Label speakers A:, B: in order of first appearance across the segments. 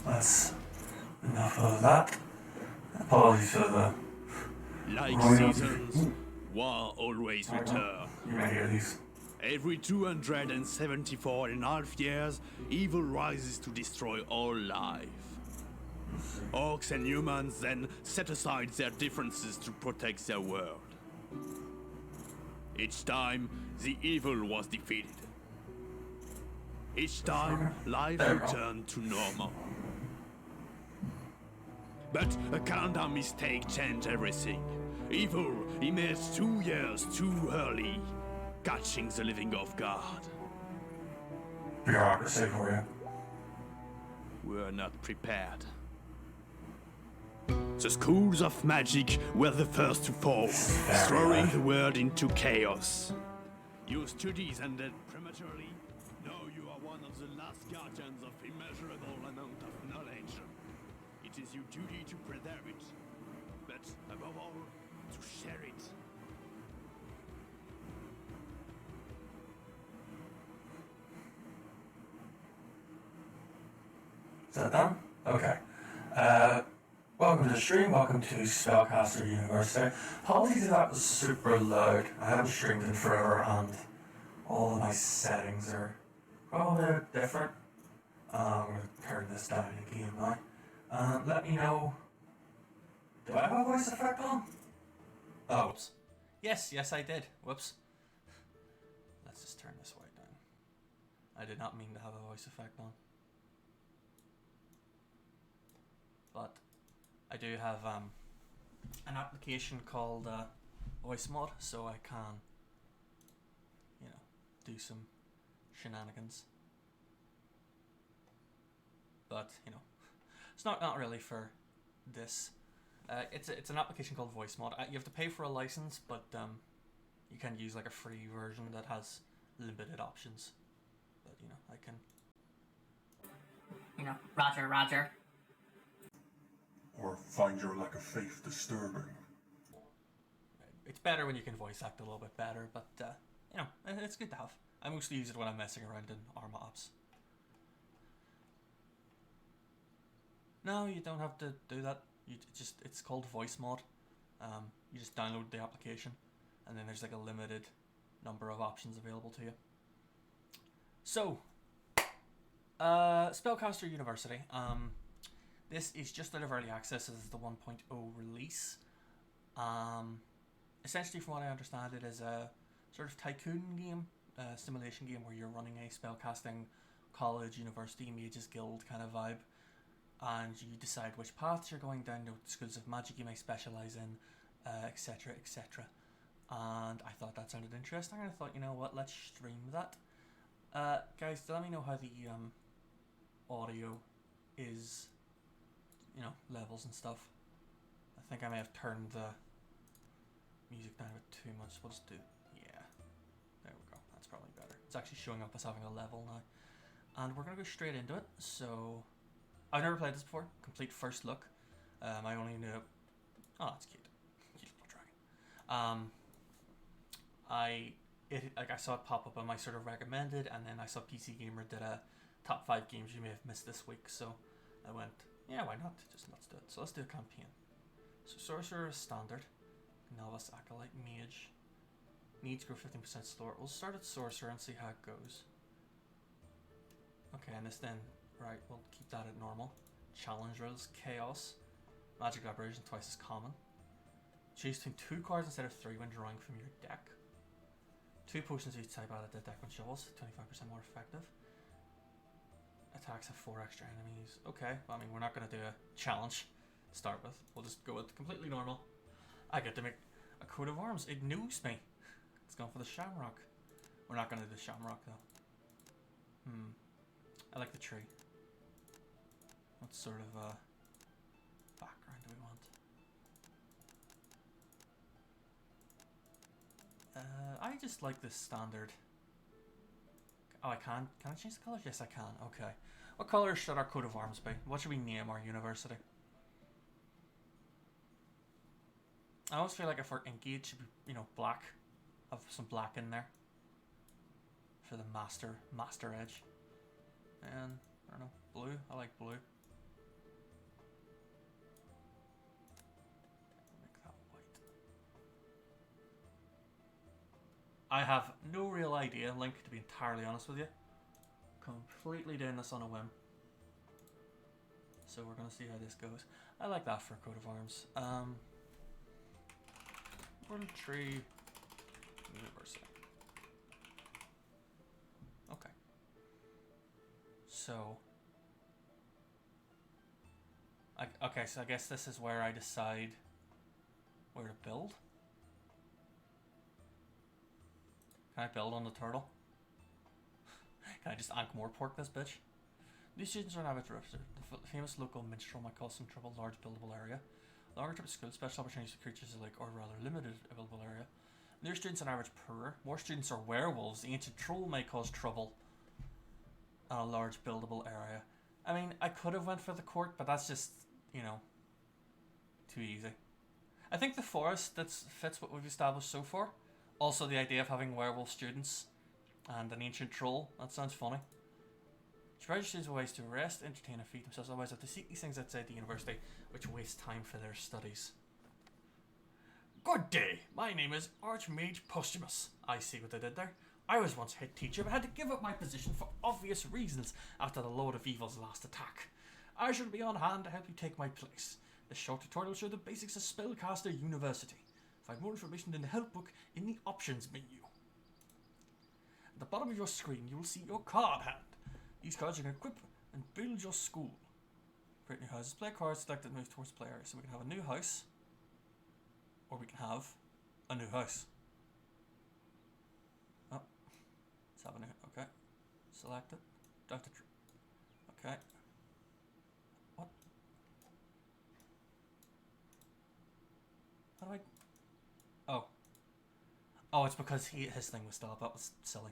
A: that's enough of that. Apologies for the
B: Like
A: royal.
B: seasons, war always return.
A: You may hear these.
B: Every 274.5 years, evil rises to destroy all life. Orcs and humans then set aside their differences to protect their world. Each time, the evil was defeated. Each time, life returned to normal. But a calendar mistake changed everything. Evil emerged 2 years too early, catching the living off guard.
A: Bureaucracy for you.
B: We're not prepared. The schools of magic were the first to fall, throwing the world into chaos. Your studies ended prematurely. Now you are one of the last guardians of immeasurable amount of knowledge. It is your duty to preserve it, but above all, to share it.
A: Is that done? Okay. Welcome to the stream, welcome to Spellcaster University. Apologies if that was super loud. I haven't streamed in forever and all of my settings are probably a bit different. I'm going to turn this down again now. Let me know. Do I have a voice effect on? Oh.
C: Whoops. Yes, I did. Whoops. Let's just turn this way down. I did not mean to have a voice effect on. But I do have an application called Voice Mod, so I can, do some shenanigans. But it's not really for this. It's an application called Voice Mod. You have to pay for a license, but you can use like a free version that has limited options. But I can.
D: Roger.
E: Or find your lack of faith disturbing.
C: It's better when you can voice act a little bit better, but it's good to have. I mostly use it when I'm messing around in Arma apps. No, you don't have to do that. It's called Voice Mod. You just download the application, and then there's like a limited number of options available to you. So, Spellcaster University. This is just out of early access. This is the 1.0 release. Essentially, from what I understand, it is a sort of tycoon game, simulation game where you're running a spellcasting college, university, mages guild kind of vibe, and you decide which paths you're going down, what schools of magic you may specialize in, etc., etc. And I thought that sounded interesting, and I thought, you know what, let's stream that. Guys, let me know how the audio is. Levels and stuff. I think I may have turned the music down a bit too much. We'll just do, there we go. That's probably better. It's actually showing up as having a level now. And we're going to go straight into it. So, I've never played this before. Complete first look. I only knew, oh, that's cute. Cute little dragon. I saw it pop up on my sort of recommended, and then I saw PC Gamer did a top 5 games you may have missed this week. So, I went, yeah, why not? Let's do it. So let's do a campaign. So Sorcerer is standard. Novice, Acolyte, Mage. Needs grow 15% slower. We'll start at Sorcerer and see how it goes. Okay, and this then, right, we'll keep that at normal. Challenge rules, Chaos. Magic Aberration, twice as common. Choose between 2 cards instead of 3 when drawing from your deck. 2 potions each type added to the deck when shovels, 25% more effective. Attacks have 4 extra enemies. Okay, I mean, we're not going to do a challenge to start with. We'll just go with completely normal. I get to make a coat of arms. It knows me. It's gone for the shamrock. We're not going to do the shamrock, though. I like the tree. What sort of background do we want? I just like the standard. Oh, I can? Can I change the colours? Yes, I can. Okay. What colours should our coat of arms be? What should we name our university? I always feel like if we're Inky, it should be, black. Have some black in there. For the master edge. And, I don't know, blue? I like blue. I have no real idea, Link, to be entirely honest with you. Completely doing this on a whim. So we're going to see how this goes. I like that for a coat of arms. World Tree University. Okay. So... okay, so I guess this is where I decide where to build. Can I build on the turtle? Can I just Ankh-Morpork this bitch? These students are an avid drifter. The famous local minstrel might cause some trouble. Large buildable area. Longer trip to school. Special opportunities for creatures alike, or rather limited available area. Near students on average poorer. More students are werewolves. The ancient troll may cause trouble. And a large buildable area. I mean, I could have went for the court, but that's just, you know, too easy. I think the forest fits what we've established so far. Also, the idea of having werewolf students and an ancient troll. That sounds funny. Provide students with ways to rest, entertain, and feed themselves. Otherwise, have to seek these things outside the university, which waste time for their studies. Good day. My name is Archmage Posthumus. I see what I did there. I was once head teacher, but had to give up my position for obvious reasons after the Lord of Evil's last attack. I shall be on hand to help you take my place. This short tutorial will show the basics of Spellcaster University. Find more information in the help book in the options menu. At the bottom of your screen, you will see your card hand. These cards you can equip and build your school. Create new houses. Play cards, select and move towards play area. So we can have a new house, or we can have a new house. Oh, let's have a new. Okay, select it. Do I have to? Okay. What? How do I? Oh. Oh, it's because his thing was still up. That was silly.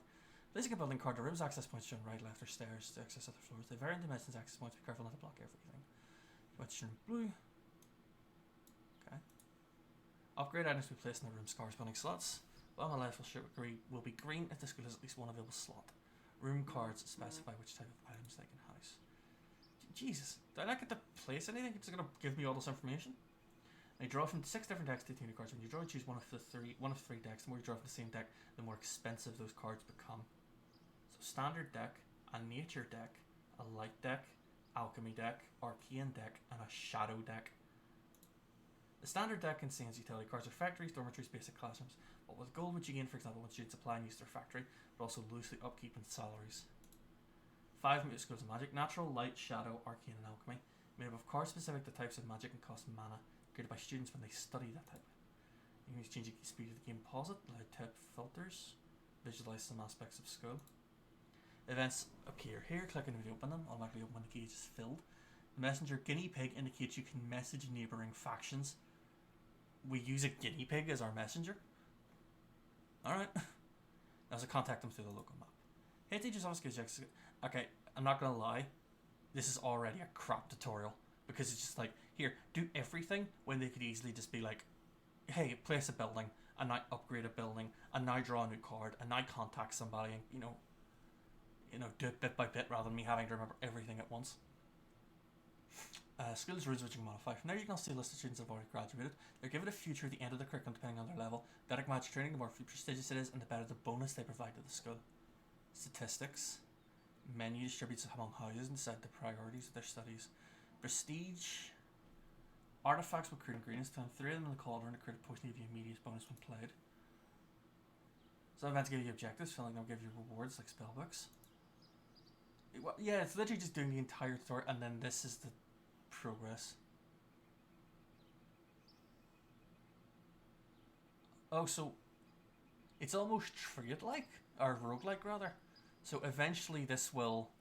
C: Placing a building card to rooms, access points shown right, left, or stairs to access other floors. They vary in dimensions, access points. Be careful not to block everything. What's shown blue? Okay. Upgrade items to be placed in the room's corresponding slots. Bottom left will be green if the school has at least one available slot. Room cards specify which type of items they can house. Jesus, do I not get to place anything? It's going to give me all this information. Now you draw from 6 different decks 15 cards. When you draw, choose one of three decks. The more you draw from the same deck, the more expensive those cards become. So standard deck, a nature deck, a light deck, alchemy deck, arcane deck, and a shadow deck. The standard deck contains utility cards for factories, dormitories, basic classrooms. What with gold would you gain, for example, when students apply and use their factory, but also loosely upkeep and salaries. 5 major schools of magic: natural, light, shadow, arcane, and alchemy. Made up of cards specific to types of magic and cost mana. Created by students when they study that type. You can use changing the speed of the game pause it, allow type filters, visualize some aspects of school. Events appear here. Click on them to open them. Automatically open when the gauge is filled. The messenger guinea pig indicates you can message neighbouring factions. We use a guinea pig as our messenger. Alright. Now to contact them through the local map. Hey teachers, office gives you. Okay, I'm not gonna lie. This is already a crap tutorial. Because it's just like, here, do everything when they could easily just be like, hey, place a building, and now upgrade a building, and now draw a new card, and now contact somebody, and you know, do it bit by bit rather than me having to remember everything at once. Skills rules which you can modify. From there you can see a list of students that have already graduated. They're given a future at the end of the curriculum depending on their level. Better magic training, the more prestigious it is, and the better the bonus they provide to the school. Statistics. Menu distributes among houses and decide the priorities of their studies. Prestige. Artifacts will create ingredients. Time 3 of them in the cauldron to create a potion to give you immediate bonus when played. Some events give you objectives, feeling they'll give you rewards like spellbooks. Yeah, it's literally just doing the entire tutorial, and then this is the progress. Oh, so it's almost trade-like, or roguelike rather. So eventually this will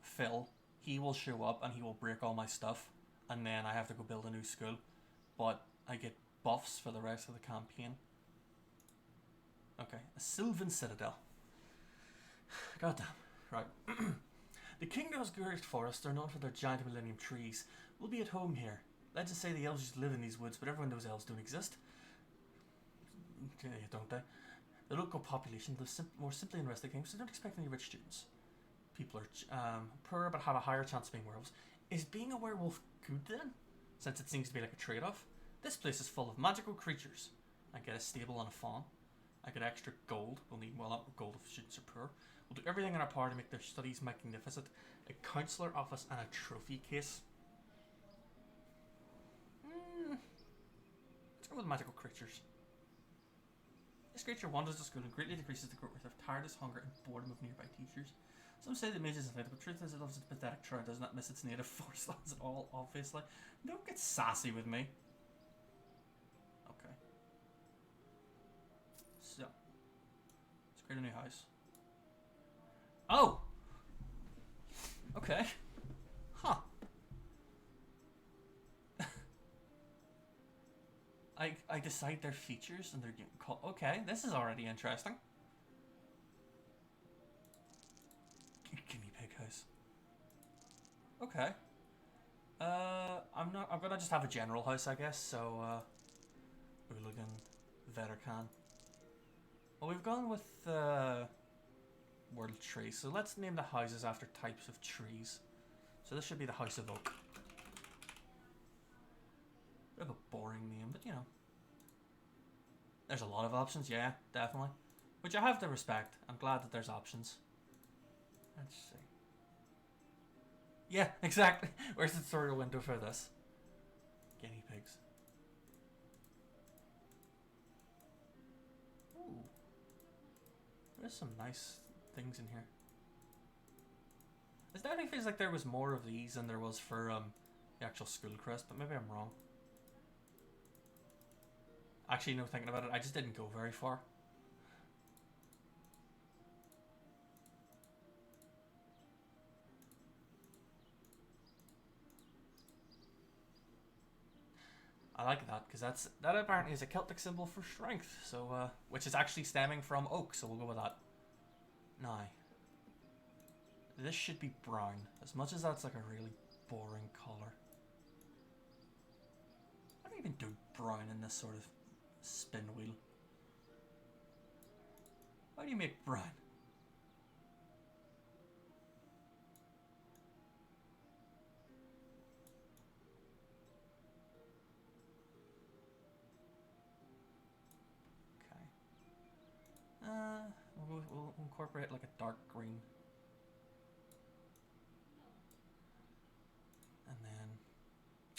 C: fill. He will show up and he will break all my stuff, and then I have to go build a new school, but I get buffs for the rest of the campaign. Okay, a Sylvan Citadel. Goddamn. Right. The Kingdom's greatest forests are known for their giant millennium trees. We'll be at home here. Legends say the elves used to live in these woods, but everyone knows elves don't exist. Yeah, don't they? The local population lives more simply in rustic games, so don't expect any rich students. People are poor but have a higher chance of being werewolves. Is being a werewolf good then? Since it seems to be like a trade-off. This place is full of magical creatures. I get a stable and a fawn. I get extra gold. We'll need well up gold if students are poor. We'll do everything in our power to make their studies magnificent. A counselor office and a trophy case. Let's go with magical creatures. This creature wanders to school and greatly decreases the growth of tiredness, hunger, and boredom of nearby teachers. Some say the mage is inflated, but truth is it loves its pathetic trout, does not miss its native forest lands at all, obviously. Don't get sassy with me. Okay. So. Let's create a new house. Oh! Okay. Huh. I decide their features and they're called. Okay, this is already interesting. Guinea pig house. Okay. I'm gonna just have a general house, I guess. So, Hooligan, Vettercan. Well, we've gone with world trees. So let's name the houses after types of trees. So this should be the House of Oak. Bit of a boring name, but you know. There's a lot of options, yeah, definitely. Which I have to respect. I'm glad that there's options. Let's see. Yeah, exactly. Where's the tutorial window for this? Guinea pigs. Ooh. There's some nice things in here. It definitely feels like there was more of these than there was for the actual school crest, but maybe I'm wrong. Actually, no, thinking about it, I just didn't go very far. I like that, because that apparently is a Celtic symbol for strength, so which is actually stemming from oak, so we'll go with that. Now, this should be brown, as much as that's like a really boring colour. I don't even do brown in this sort of spin wheel. Why do you make brown? We'll incorporate like a dark green. And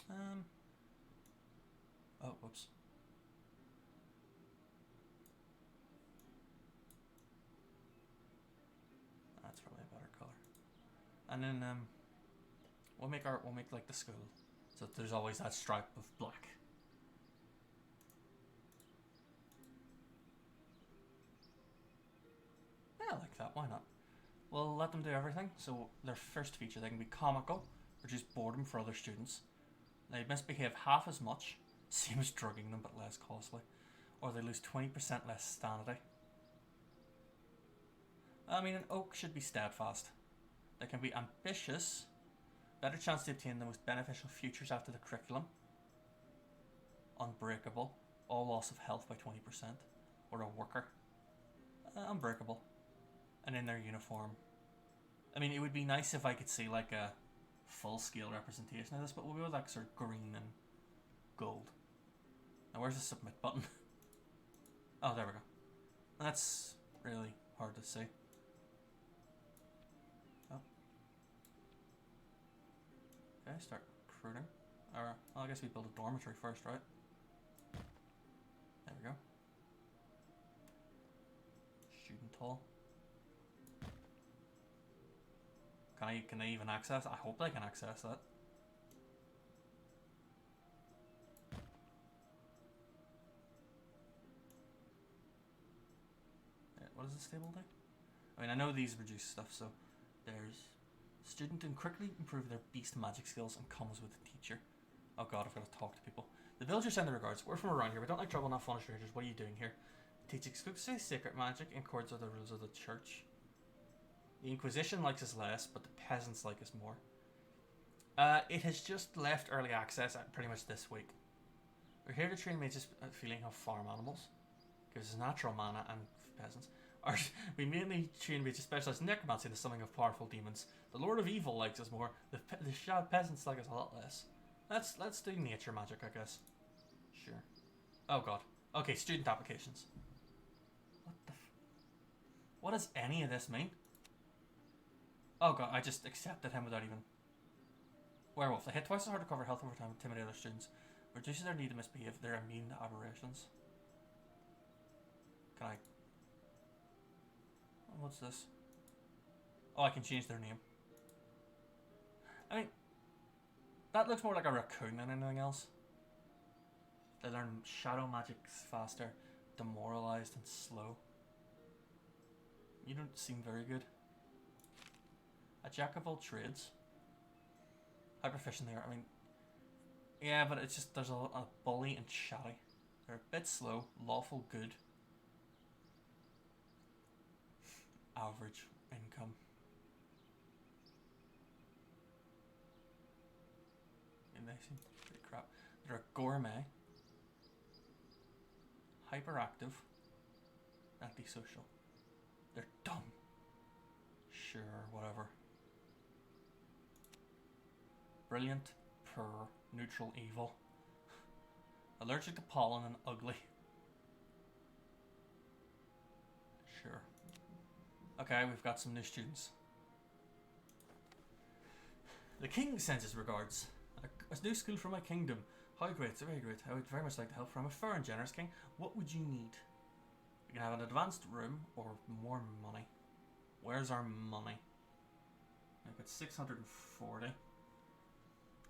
C: then, oh, whoops. That's probably a better color. And then, we'll make like the school, so there's always that stripe of black. I like that, why not? We'll let them do everything. So their first feature, they can be comical, reduce boredom for other students. They misbehave half as much, same as drugging them but less costly. Or they lose 20% less sanity. I mean, an oak should be steadfast. They can be ambitious, better chance to obtain the most beneficial futures after the curriculum. Unbreakable, all loss of health by 20%. Or a worker. Unbreakable. And in their uniform. I mean, it would be nice if I could see like a full-scale representation of this, but we'll go with like sort of green and gold. Now where's the submit button? Oh, there we go. That's really hard to see. Oh. Okay, start recruiting. Or, well, I guess we build a dormitory first, right? There we go. Student hall. Can I even access? I hope I can access that. What does this table do? I mean, I know these reduce stuff, so there's student and quickly improve their beast magic skills and comes with a teacher. Oh god, I've got to talk to people. The villagers send their regards. We're from around here. We don't like trouble, not fun of strangers. What are you doing here? Teach exclusively sacred magic in accordance with the rules of the church. The Inquisition likes us less, but the peasants like us more. It has just left early access pretty much this week. We're here to train mages feeling of farm animals. Gives us natural mana and peasants. We mainly train mages specialized in necromancy, the summoning of powerful demons. The Lord of Evil likes us more. The peasants like us a lot less. Let's do nature magic, I guess. Sure. Oh god. Okay, student applications. What does any of this mean? Oh god, I just accepted him without even... Werewolf. They hit twice as hard to cover health over time, intimidate other students. Reduces their need to misbehave. They're immune to aberrations. Can I... What's this? Oh, I can change their name. I mean, that looks more like a raccoon than anything else. They learn shadow magics faster, demoralized and slow. You don't seem very good. A jack of all trades. How proficient they are. I mean, yeah, but it's just there's a bully and chatty. They're a bit slow, lawful good. Average income. And they seem pretty crap. They're a gourmet. Hyperactive. Antisocial. They're dumb. Sure, whatever. Brilliant, poor, neutral, evil. Allergic to pollen and ugly. Sure. Okay, we've got some new students. The king sends his regards. A new school for my kingdom. How great, so very great. I would very much like to help. From a fair and generous king, what would you need? We can have an advanced room or more money. Where's our money? I've got 640.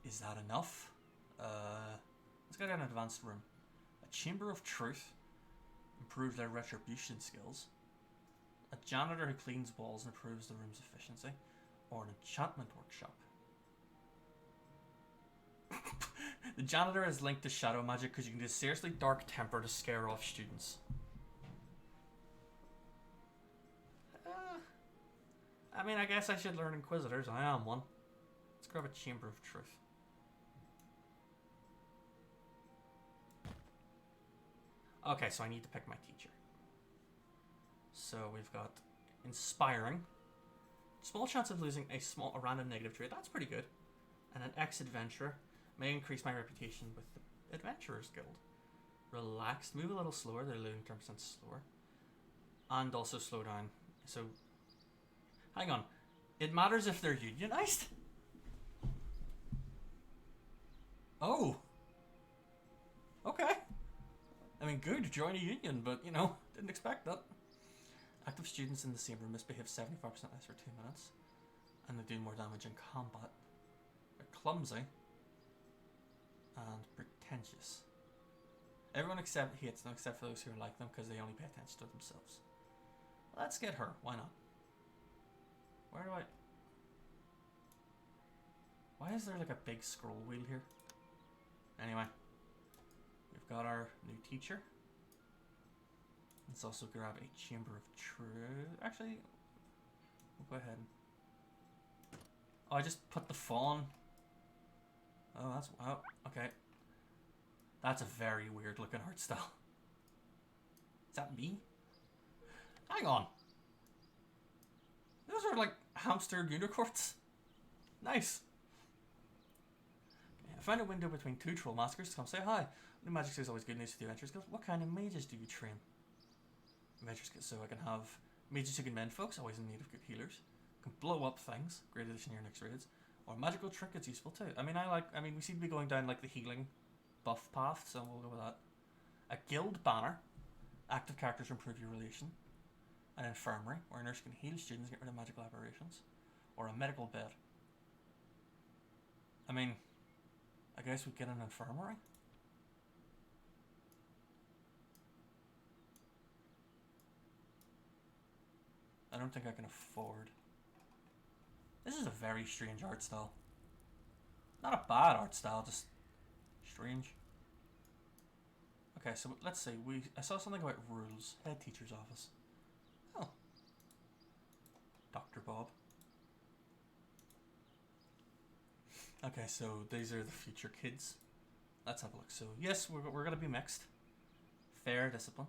C: Is that enough? Let's get an advanced room. A chamber of truth. Improves their retribution skills. A janitor who cleans walls and improves the room's efficiency. Or an enchantment workshop. The janitor is linked to shadow magic because you can do seriously dark temper to scare off students. I mean, I guess I should learn Inquisitors. I am one. Let's grab a Chamber of Truth. Okay, so I need to pick my teacher. So we've got Inspiring. Small chance of losing a random negative trait. That's pretty good. And an ex-adventurer. May increase my reputation with the Adventurers Guild. Relaxed. Move a little slower. They're 11% slower. And also slow down. So, hang on. It matters if they're unionized? Oh. Okay. I mean, good. Join a union, but, you know, didn't expect that. Active students in the same room misbehave 75% less for 2 minutes. And they do more damage in combat. They're clumsy. And pretentious. Everyone hates them except for those who are like them because they only pay attention to themselves. Let's get her. Why not? Where do I... Why is there like a big scroll wheel here? Anyway. We've got our new teacher. Let's also grab a Chamber of Truth. Actually, we'll go ahead. Oh, I just put the fawn. Oh, that's... Oh, okay. That's a very weird looking art style. Is that me? Hang on. Those are like hamster unicorns. Nice. Okay, I found a window between two troll maskers to come say hi. New magic is always good news to the adventurers. What kind of mages do you train? Adventurers, so I can have mages who can mend folks, always in need of good healers. Can blow up things, great addition to your next raids. Or magical trinkets, useful too. I mean, we seem to be going down like the healing buff path, so we'll go with that. A guild banner. Active characters improve your relation. An infirmary, where a nurse can heal students and get rid of magical aberrations. Or a medical bed. I mean, I guess we get an infirmary. I don't think I can afford. This is a very strange art style. Not a bad art style, just strange. Okay, so let's see. I saw something about rules. Head teacher's office. Oh. Dr. Bob. Okay, so these are the future kids. Let's have a look. So yes, we're going to be mixed. Fair discipline.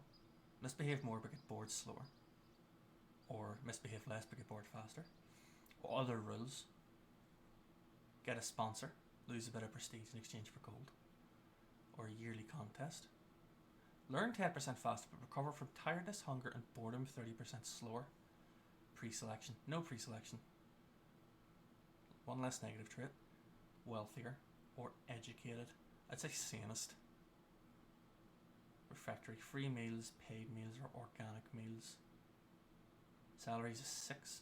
C: Misbehave more but get bored slower. Or misbehave less but get bored faster. Or other rules. Get a sponsor. Lose a bit of prestige in exchange for gold. Or a yearly contest. Learn 10% faster but recover from tiredness, hunger and boredom 30% slower. Pre-selection. No pre-selection. One less negative trait. Wealthier. Or educated. I'd say sanest. Refractory. Free meals, paid meals, or organic meals. Salaries is 6.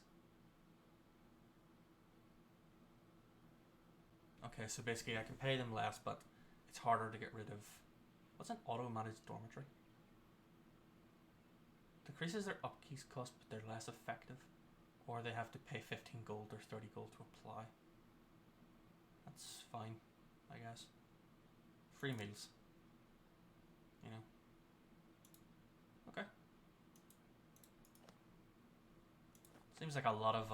C: Okay, so basically I can pay them less, but it's harder to get rid of... What's an auto-managed dormitory? Decreases their upkeep cost, but they're less effective. Or they have to pay 15 gold or 30 gold to apply. That's fine, I guess. Free meals. You know. Okay. Seems like a lot of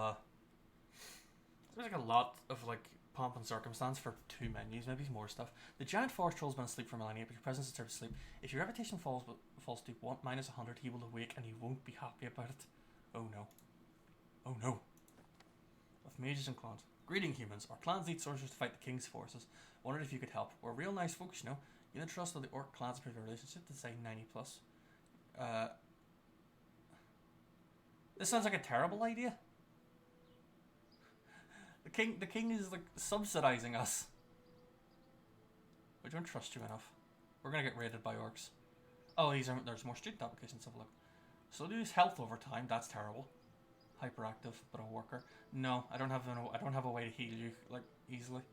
C: like pomp and circumstance for 2 menus, maybe more stuff. The giant forest troll's been asleep for millennia, but your presence is disturbed sleep. If your reputation falls to minus 100, he will awake and you won't be happy about it. Oh no. Oh no. Of mages and clans. Greeting humans. Our clans need sorcerers to fight the king's forces. Wondered if you could help. We're real nice folks, you know. You know, trust of the orc clans improve your relationship to say 90 plus. This sounds like a terrible idea. The king is like subsidizing us. We don't trust you enough. We're gonna get raided by orcs. Oh, there's more student applications. Have a look. So lose health over time. That's terrible. Hyperactive, but a worker. No, I don't have a way to heal you like easily.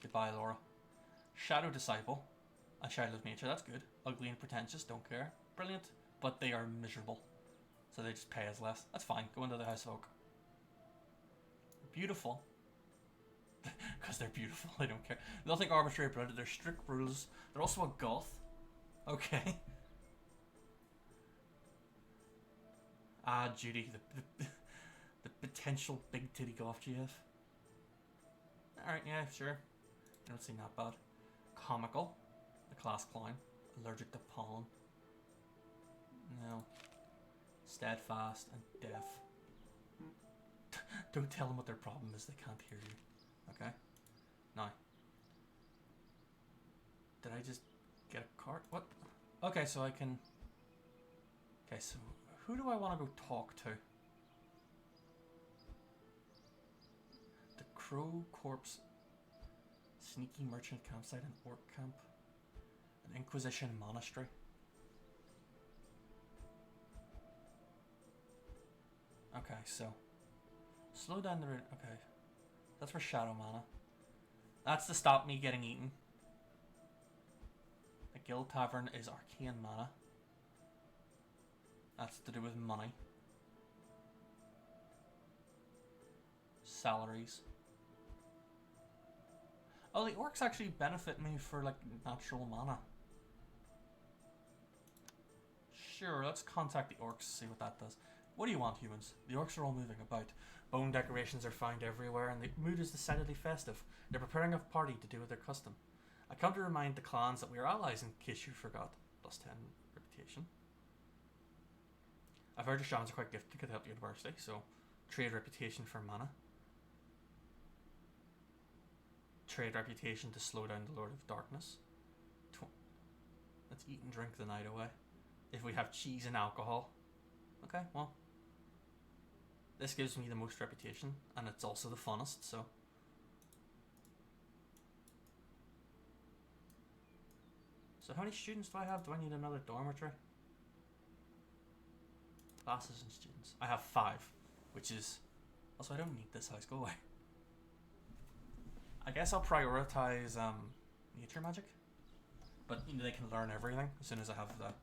C: Goodbye, Laura. Shadow disciple. A child of nature. That's good. Ugly and pretentious. Don't care. Brilliant, but they are miserable. So they just pay us less. That's fine. Go into the house of oak. Beautiful. Because they're beautiful. They don't care. Nothing arbitrary about it. They're strict rules. They're also a goth. Okay. Ah, Judy. The potential big titty goth GF. Alright, yeah, sure. You don't seem that bad. Comical. The class clown. Allergic to pollen. No. Steadfast and deaf. Don't tell them what their problem is. They can't hear you. Okay? Now. Did I just get a card? What? Okay, so I can... Okay, so who do I want to go talk to? The Crow Corpse, Sneaky Merchant Campsite, and Orc Camp, an Inquisition Monastery. Okay, so slow down the rate. Okay, that's for Shadow Mana. That's to stop me getting eaten. The Guild Tavern is Arcane Mana. That's to do with money. Salaries. Oh, the orcs actually benefit me for like natural mana. Sure, let's contact the orcs, see what that does. What do you want, humans? The orcs are all moving about. Bone decorations are found everywhere, and the mood is decidedly festive. They're preparing a party to do with their custom. I come to remind the clans that we are allies, in case you forgot. +10 reputation. I've heard your shamans are quite gifted to help the university, so trade reputation for mana. Trade reputation to slow down the Lord of Darkness. Let's eat and drink the night away. If we have cheese and alcohol. Okay, well. This gives me the most reputation, and it's also the funnest, so. So how many students do I have? Do I need another dormitory? Classes and students. I have 5, which is... Also, I don't need this house. Go away. I guess I'll prioritize nature magic. But, you know, they can learn everything as soon as I have the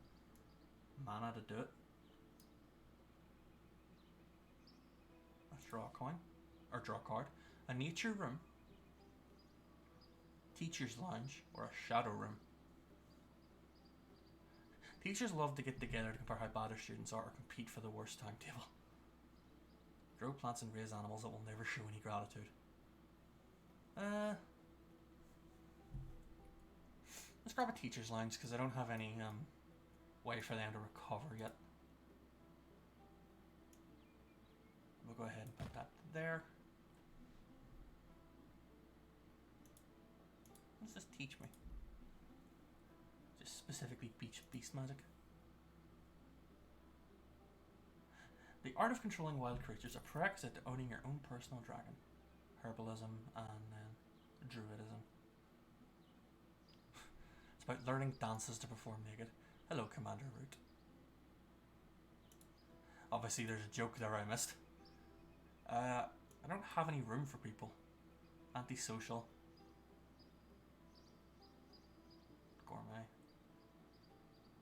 C: mana to do it. Let's draw a coin. Or draw a card. A nature room. Teacher's lounge. Or a shadow room. Teachers love to get together to compare how bad their students are or compete for the worst timetable. Grow plants and raise animals that will never show any gratitude. Let's grab a teacher's lounge because I don't have any way for them to recover yet. We'll go ahead and put that there. What does this teach me? Just specifically beast magic. The art of controlling wild creatures, a prerequisite to owning your own personal dragon. Herbalism and druidism. It's about learning dances to perform naked. Hello, Commander Root. Obviously, there's a joke there I missed. I don't have any room for people. Antisocial. Gourmet.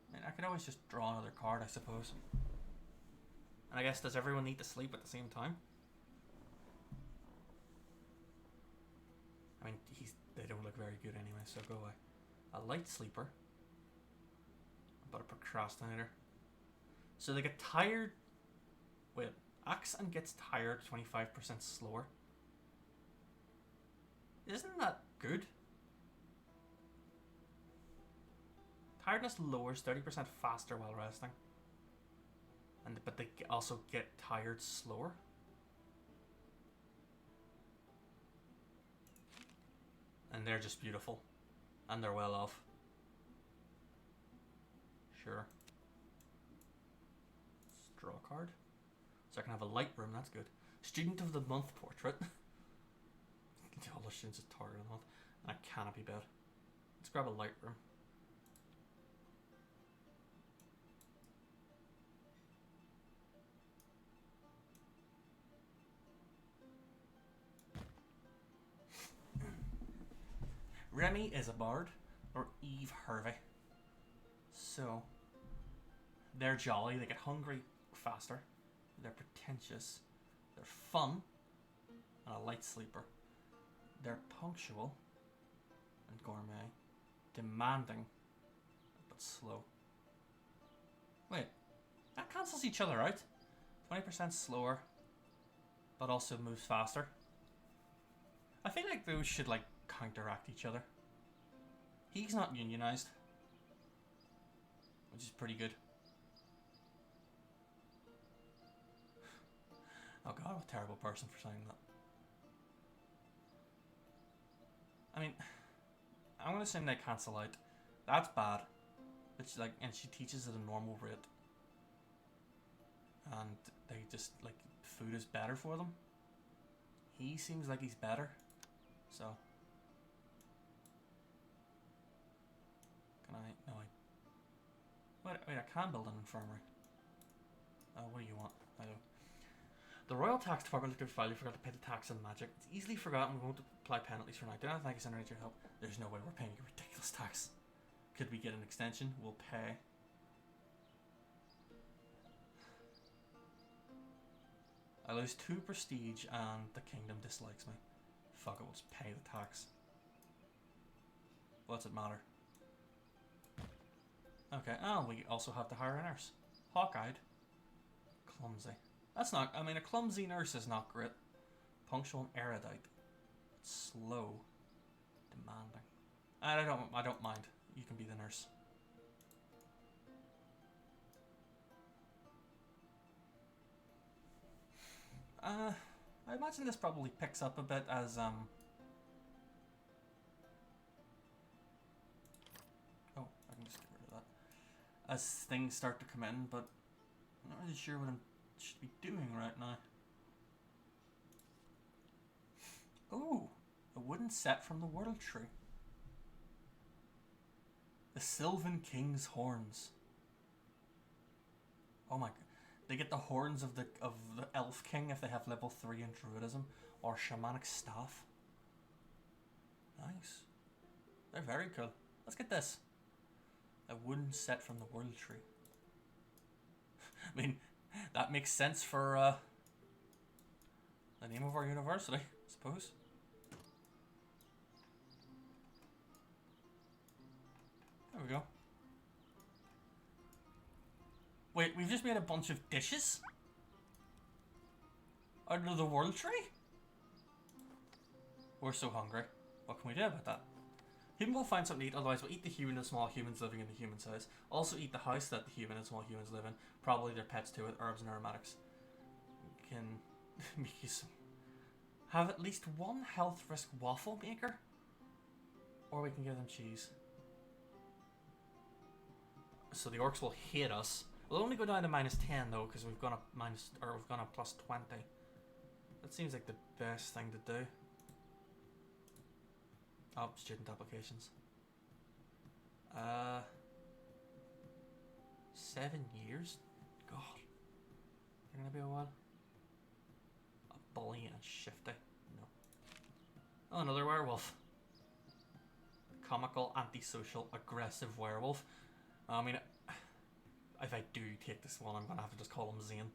C: I mean, I could always just draw another card, I suppose. And I guess, does everyone need to sleep at the same time? I mean, they don't look very good anyway, so go away. A light sleeper. But a procrastinator. So they get tired. Wait, acts and gets tired 25% slower. Isn't that good? Tiredness lowers 30% faster while resting. But they also get tired slower. And they're just beautiful. And they're well off. Sure. Let's draw a card. So I can have a light room, that's good. Student of the month portrait. All the students is target of the month. And a canopy bed. Let's grab a light room. Remy is a bard, or Eve Hervey. So, they're jolly, they get hungry faster, they're pretentious, they're fun, and a light sleeper. They're punctual and gourmet, demanding, but slow. Wait, that cancels each other out. 20% slower, but also moves faster. I feel like those should, like, counteract each other. He's not unionized, which is pretty good. Oh god, I'm a terrible person for saying that. I mean, I'm gonna assume they cancel out. That's bad. It's like, and she teaches at a normal rate, and they just like food is better for them. He seems like he's better, so. Can I? No, wait, I can build an infirmary. Oh, what do you want? I know. The Royal Tax Department looked at file. You forgot to pay the tax on magic. It's easily forgotten. We won't apply penalties for now. Do not thank us and your help. There's no way we're paying a ridiculous tax. Could we get an extension? We'll pay. I lose 2 prestige and the kingdom dislikes me. Fuck it, we'll just pay the tax. What's it matter? Okay, and we also have to hire a nurse. Hawk-eyed. Clumsy. That's not, I mean, a clumsy nurse is not great. Punctual and erudite. Slow. Demanding. And I don't mind. You can be the nurse. I imagine this probably picks up a bit as, Oh, I can just get rid of that. As things start to come in, but I'm not really sure what I should be doing right now. Oh, a wooden set from the World Tree. The Sylvan King's horns. Oh my god. They get the horns of the Elf King if they have level 3 in Druidism, or Shamanic Staff. Nice. They're very cool. Let's get this. A wooden set from the World Tree. I mean, that makes sense for the name of our university, I suppose. There we go. Wait, we've just made a bunch of dishes? Out of the World Tree? We're so hungry. What can we do about that? Human will find something to eat, otherwise we'll eat the human and small humans living in the human size. Also eat the house that the human and small humans live in. Probably their pets too, with herbs and aromatics. We can make you some... Have at least 1 health risk waffle maker? Or we can give them cheese. So the orcs will hate us We'll only go down to -10 though, because we've gone up we've gone up +20. That seems like the best thing to do. Oh, student applications. 7 years? God. They're gonna be a while. A bully and a shifty. No. Oh, another werewolf. Comical, antisocial, aggressive werewolf. I mean, if I do take this one, I'm gonna have to just call him Zane.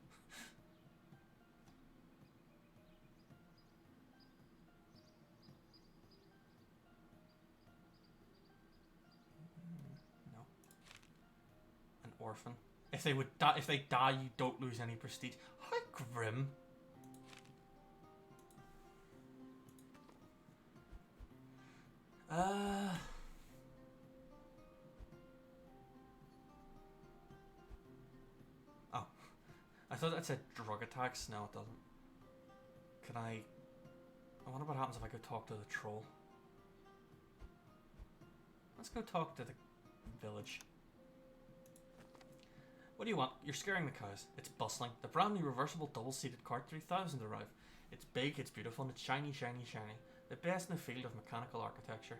C: No. An orphan. If they die, you don't lose any prestige. How grim. Oh. I thought that said drug attacks. No, it doesn't. Can I wonder what happens if I go talk to the troll. Let's go talk to the village. What do you want? You're scaring the cows. It's bustling. The brand new reversible double-seated cart 3000 arrived. It's big, it's beautiful, and it's shiny, shiny, shiny. The best in the field of mechanical architecture.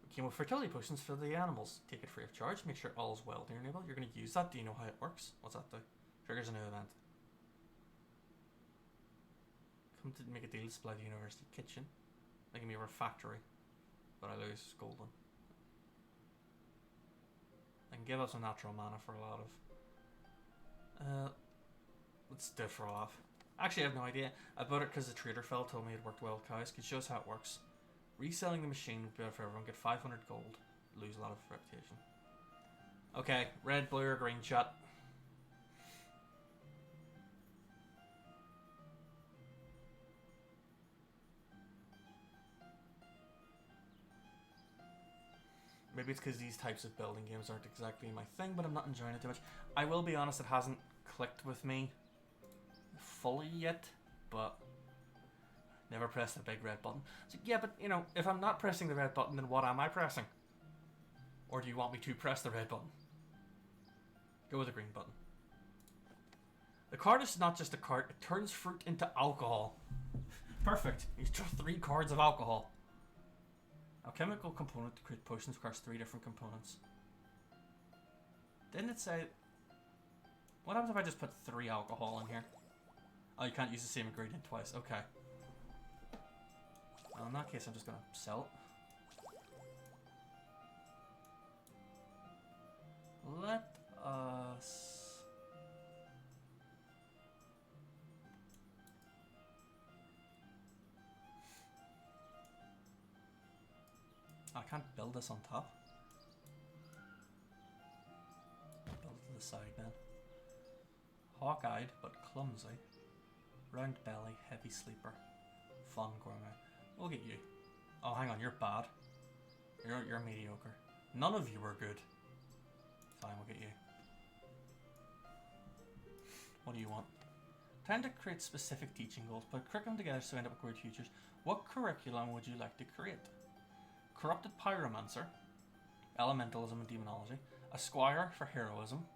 C: We came with fertility potions for the animals. Take it free of charge. Make sure all is well to your neighbor. You're going to use that. Do you know how it works? What's that do? Triggers a new event. Come to make a deal to supply the university kitchen. They give me a refactory, but I lose golden. And give us some natural mana for a lot of. Let's do it for a laugh. Actually, I have no idea. I bought it because the trader fella told me it worked well with cows. Could show us how it works. Reselling the machine would be better for everyone. Get 500 gold. Lose a lot of reputation. Okay, red, blue, or green chat. Maybe it's because these types of building games aren't exactly my thing, but I'm not enjoying it too much. I will be honest, it hasn't clicked with me fully yet, but never press the big red button. So, yeah, but, you know, if I'm not pressing the red button, then what am I pressing? Or do you want me to press the red button? Go with the green button. The card is not just a card, it turns fruit into alcohol. Perfect. You draw 3 cards of alcohol. A chemical component to create potions requires 3 different components. Didn't it say... What happens if I just put 3 alcohol in here? Oh, you can't use the same ingredient twice. Okay. Well, in that case, I'm just going to sell it. Let us... I can't build this on top. Build it to the side then. Hawk-eyed, but clumsy. Round belly, heavy sleeper. Fun gourmet. We'll get you. Oh, hang on, you're bad. You're mediocre. None of you are good. Fine, we'll get you. What do you want? Tend to create specific teaching goals, but click them together so you end up with great futures. What curriculum would you like to create? Corrupted pyromancer, elementalism and demonology, a squire for heroism,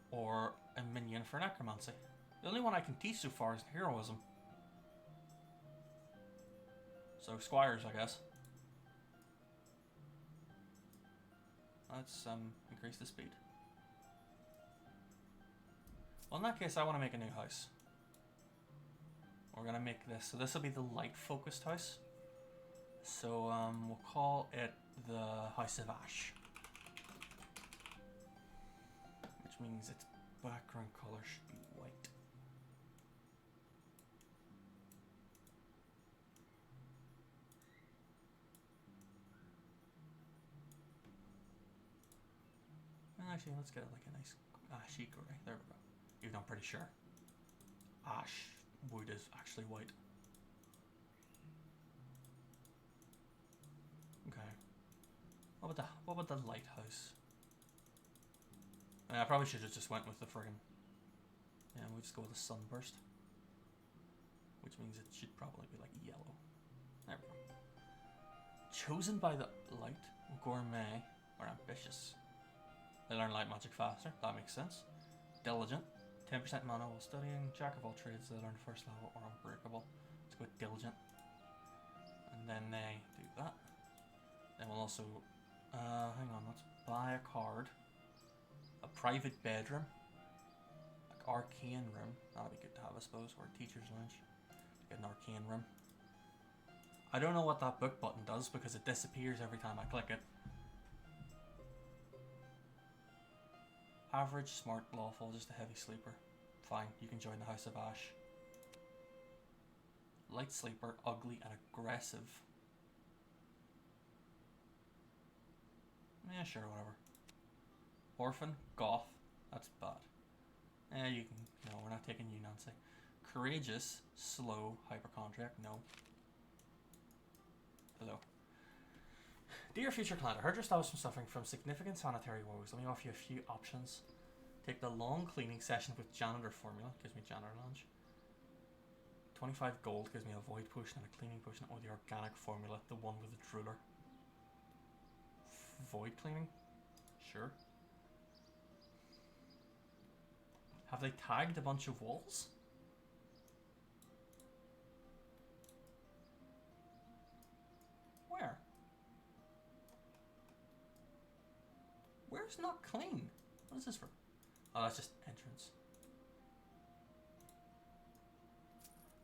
C: or a minion for necromancy. The only one I can teach so far is heroism. So squires, I guess. Let's increase the speed. Well, in that case, I want to make a new house. We're gonna make this. So this will be the light focused house. So we'll call it the House of Ash, which means its background color should be white. Actually, let's get it like a nice ashy grey. There we go. Even though I'm pretty sure ash wood is actually white. Okay. What about the lighthouse? I probably should have just went with the friggin'... Yeah, we'll just go with a sunburst. Which means it should probably be like yellow. There we go. Chosen by the light, gourmet, or ambitious. They learn light magic faster. That makes sense. Diligent. 10% mana while studying. Jack of all trades. They learn first level or unbreakable. Let's go with diligent. And then they do that. Then we'll also... hang on, let's buy a card. A private bedroom. Like arcane room. That'll be good to have, I suppose. Or a teacher's lounge. Get an arcane room. I don't know what that book button does because it disappears every time I click it. Average, smart, lawful, just a heavy sleeper. Fine, you can join the House of Ash. Light sleeper, ugly and aggressive. Yeah, sure, whatever. Orphan, goth, that's bad. You can, no, we're not taking you, Nancy. Courageous, slow, hypochondriac, no. Hello. Dear future client, I heard your spouse was suffering from significant sanitary woes. Let me offer you a few options. Take the long cleaning session with janitor formula, gives me janitor lounge. 25 gold gives me a void potion and a cleaning potion, or the organic formula, the one with the drooler. Void cleaning? Sure. Have they tagged a bunch of walls? Where? Where's not clean? What is this for? Oh, that's just entrance.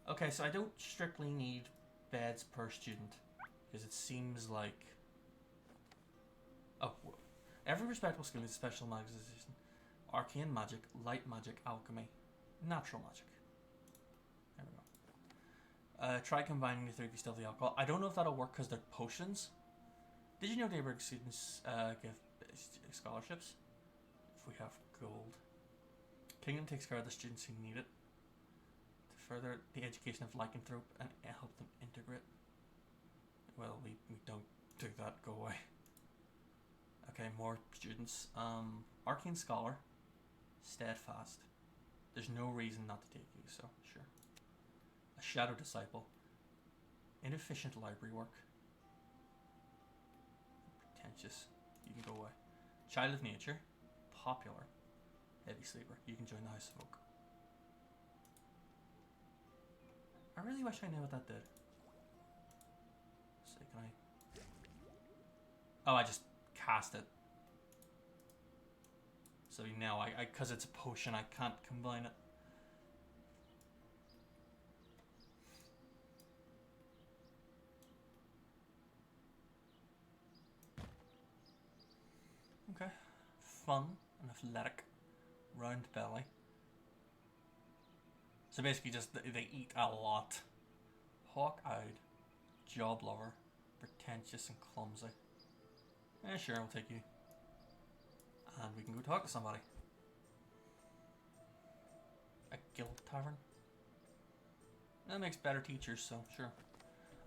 C: Okay, so I don't strictly need beds per student, because it seems like... Oh, every respectable school needs a special magic. Arcane magic, light magic, alchemy, natural magic. There we go. Try combining the three if you still have the alcohol. I don't know if that'll work because they're potions. Did you know Dayberg students give scholarships? If we have gold. Kingdom takes care of the students who need it. To further the education of lycanthrope and help them integrate. Well, we don't do that. Go away. Okay, more students. Arcane Scholar. Steadfast. There's no reason not to take you, so sure. A Shadow Disciple. Inefficient library work. Pretentious. You can go away. Child of Nature. Popular. Heavy Sleeper. You can join the House of Oak. I really wish I knew what that did. So can I... Oh, I just cast it. So now I because it's a potion, I can't combine it. Okay. Fun and athletic. Round belly. So basically just they eat a lot. Hawk-eyed. Job lover. Pretentious and clumsy. Yeah, sure, I'll take you. And we can go talk to somebody. A guild tavern. That makes better teachers, so sure.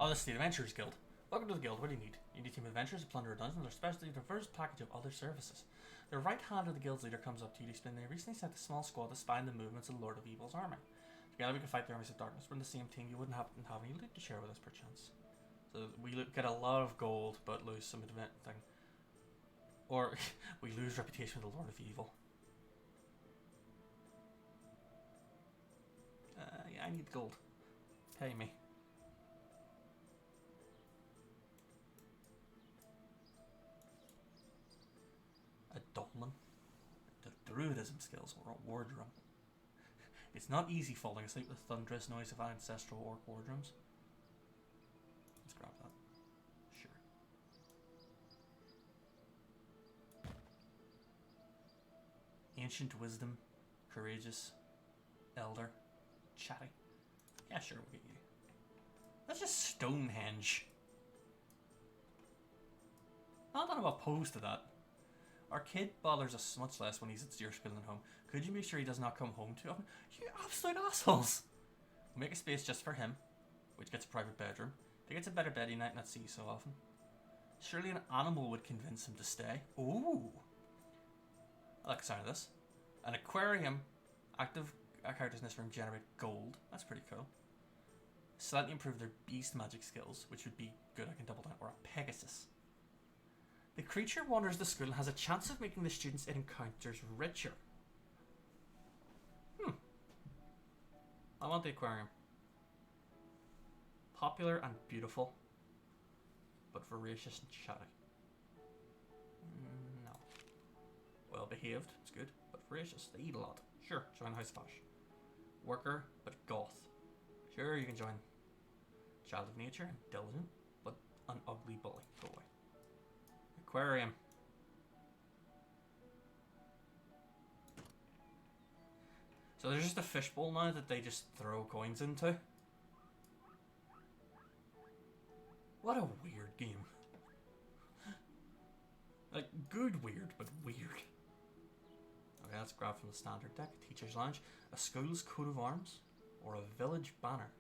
C: Oh, this is the Adventurers Guild. Welcome to the guild. What do you need? You need a team of adventurers to plunder a dungeon with a specially diverse package of other services. The right hand of the guild's leader comes up to you to explain they recently sent a small squad to spy on the movements of the Lord of Evil's army. Together we can fight the armies of darkness. We're in the same team. You wouldn't happen to have any loot to share with us, perchance. So we get a lot of gold, but lose some event thing. Or we lose reputation with the Lord of Evil. Yeah, I need gold. Pay me. A dolmen. The druidism skills or a wardroom. It's not easy falling asleep with the thunderous noise of ancestral orc wardrooms. Let's grab that. Sure. Ancient wisdom, courageous, elder, chatty. Yeah, sure, we'll get you. That's just Stonehenge. Not that I'm opposed to that. Our kid bothers us much less when he's at your school than home. Could you make sure he does not come home too often? You absolute assholes! We'll make a space just for him, which gets a private bedroom. He gets a better bed, he might not see so often. Surely an animal would convince him to stay. Ooh! I like the sound of this. An aquarium. Active characters in this room generate gold. That's pretty cool. Slightly improve their beast magic skills, which would be good. I can double down. Or a Pegasus. The creature wanders the school and has a chance of making the students it encounters richer. I want the aquarium. Popular and beautiful, but voracious and chatty. No. Well behaved, it's good, but voracious. They eat a lot. Sure, join House of Ash. Worker, but goth. Sure, you can join Child of Nature and diligent, but an ugly bully. Go away. Aquarium. So there's just a fishbowl now that they just throw coins into. What a weird game. Like, good weird, but weird. Okay, let's grab from the standard deck. Teacher's Lounge, a school's coat of arms, or a village banner.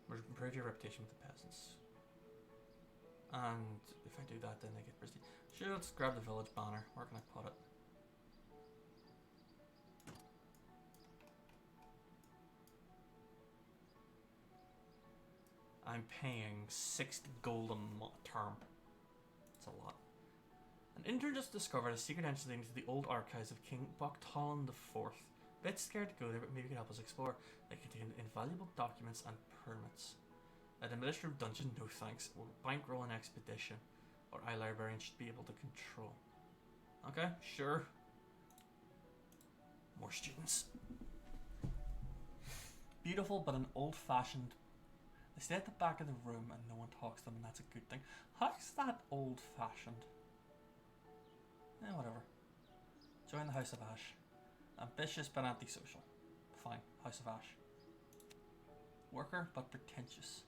C: Improve your reputation with the peasants. And if I do that, then they get prestige. Sure, let's grab the village banner. Where can I put it? I'm paying 60 gold a term. That's a lot. An intern just discovered a secret entrance into the old archives of King Boktalan IV. Bit scared to go there, but maybe you could help us explore. They contain invaluable documents and permits. An administrative dungeon, no thanks. Or bankroll an expedition. Or our librarian should be able to control. Okay, sure. More students. Beautiful, but an old-fashioned. They stay at the back of the room and no one talks to them, and that's a good thing. How's that old-fashioned? Whatever. Join the House of Ash. Ambitious but antisocial. Fine, House of Ash. Worker but pretentious.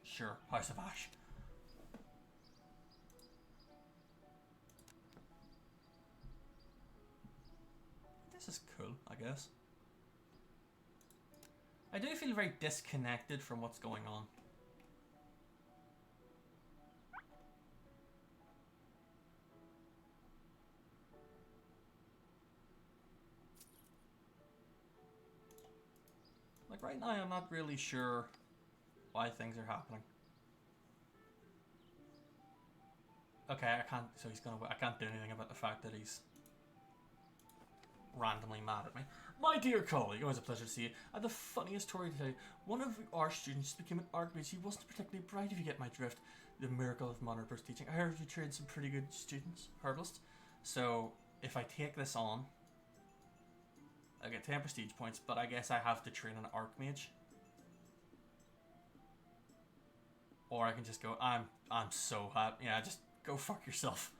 C: Sure, House of Ash. This is cool, I guess. I do feel very disconnected from what's going on. Like right now, I'm not really sure why things are happening. Okay, I can't. So he's gonna. I can't do anything about the fact that he's randomly mad at me. My dear colleague, always a pleasure to see you. I have the funniest story to tell you. One of our students became an archmage. He wasn't particularly bright, if you get my drift. The miracle of modern burst teaching. I heard you trained some pretty good students, herbalists. So if I take this on, I get 10 prestige points, but I guess I have to train an archmage. Or I can just go, I'm so happy. Yeah, just go fuck yourself.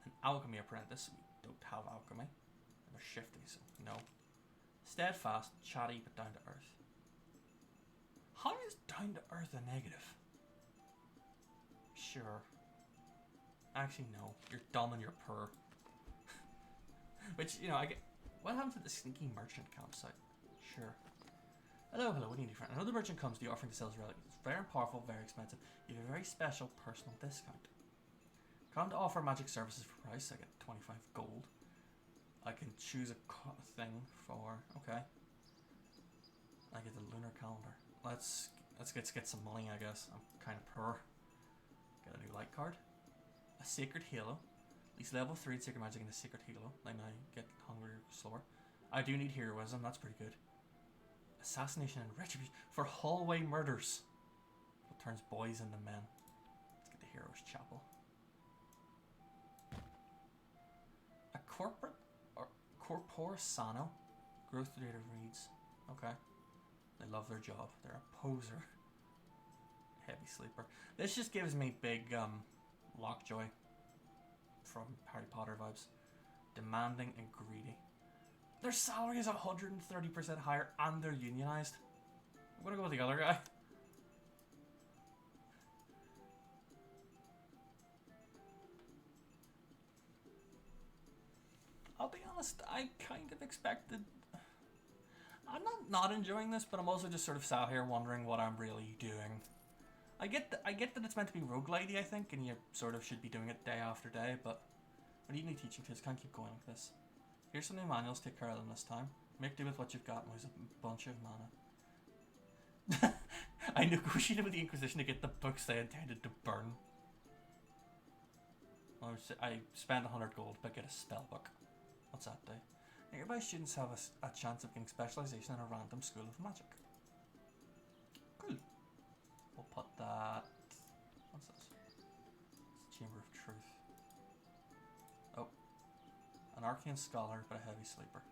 C: An alchemy apprentice. We don't have alchemy. They're shifty, so no. Steadfast, chatty, but down to earth. How is down to earth a negative? Sure. Actually, no. You're dumb and you're poor. Which, you know, I get. What happened to the sneaky merchant campsite? Sure. Hello, what do you need, friend? Another merchant comes to you offering to sell his relics. It's very powerful, very expensive. You have a very special personal discount. Come to offer magic services for price. I get 25 gold. I can choose a thing for. Okay. I get the lunar calendar. Let's get some money, I guess. I'm kind of poor. Get a new light card. A sacred halo. At least level 3 sacred magic and a sacred halo. Then I get hungrier slower. I do need heroism. That's pretty good. Assassination and retribution for hallway murders. What turns boys into men. Let's get the hero's chapel. A corporate or corpore sano. Growth rate of reads. Okay. They love their job. They're a poser. Heavy sleeper. This just gives me big Lockjoy from Harry Potter vibes. Demanding and greedy. Their salary is 130% higher and they're unionized. I'm gonna go with the other guy. I'll be honest, I kind of expected. I'm not enjoying this, but I'm also just sort of sat here wondering what I'm really doing. I get that it's meant to be roguelitey, I think, and you sort of should be doing it day after day, but when you need teaching kids, can't keep going like this. Here's some new manuals, take care of them this time. Make do with what you've got and lose a bunch of mana. I negotiated with the Inquisition to get the books they intended to burn. I spent 100 gold but get a spell book. What's that do? Nearby students have a chance of getting specialization in a random school of magic. Cool. We'll put that... What's this? It's Chamber of Truth. Oh. An arcane scholar but a heavy sleeper.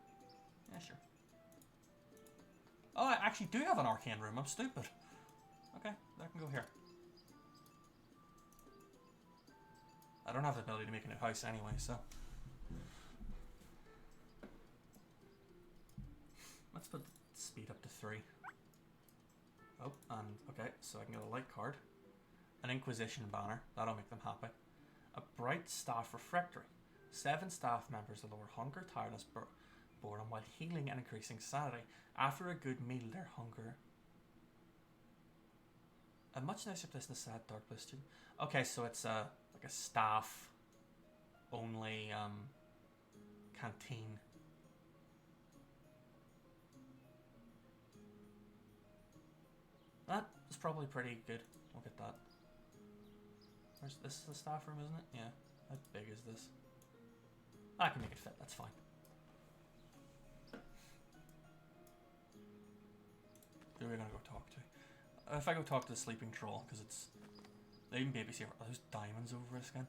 C: Yeah, sure. Oh, I actually do have an arcane room. I'm stupid. Okay, that can go here. I don't have the ability to make a new house anyway, so... Let's put the speed up to 3. Oh, and okay, so I can get a light card. An Inquisition banner. That'll make them happy. A bright staff refractory. 7 staff members lower hunger, tiredness, boredom while healing and increasing sanity. After a good meal, their hunger... A much nicer place than the sad dark blister. Okay, so it's like a staff only canteen. That is probably pretty good. We'll get that. Where's this? Is the staff room, isn't it? Yeah. How big is this? I can make it fit. That's fine. Who are we gonna go talk to? If I go talk to the sleeping troll, because it's... They even babysit. Are those diamonds over his skin?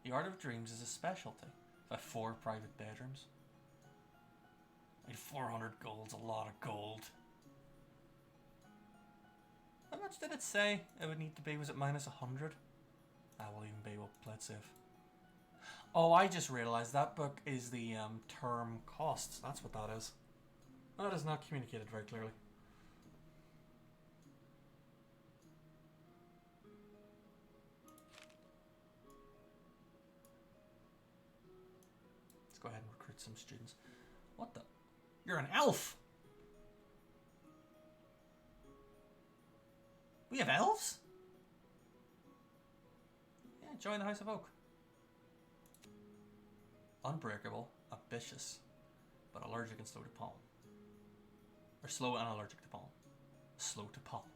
C: The Art of Dreams is a specialty. I have 4 private bedrooms. I mean, 400 gold's a lot of gold. How much did it say it would need to be? Was it minus 100? I will even be. We'll play it safe. Oh, I just realised that book is the term costs. That's what that is. That is not communicated very clearly. Let's go ahead and recruit some students. What the? You're an elf! We have elves? Yeah, join the House of Oak. Unbreakable, ambitious, but allergic and slow to pollen. Or slow and allergic to pollen. Slow to pollen.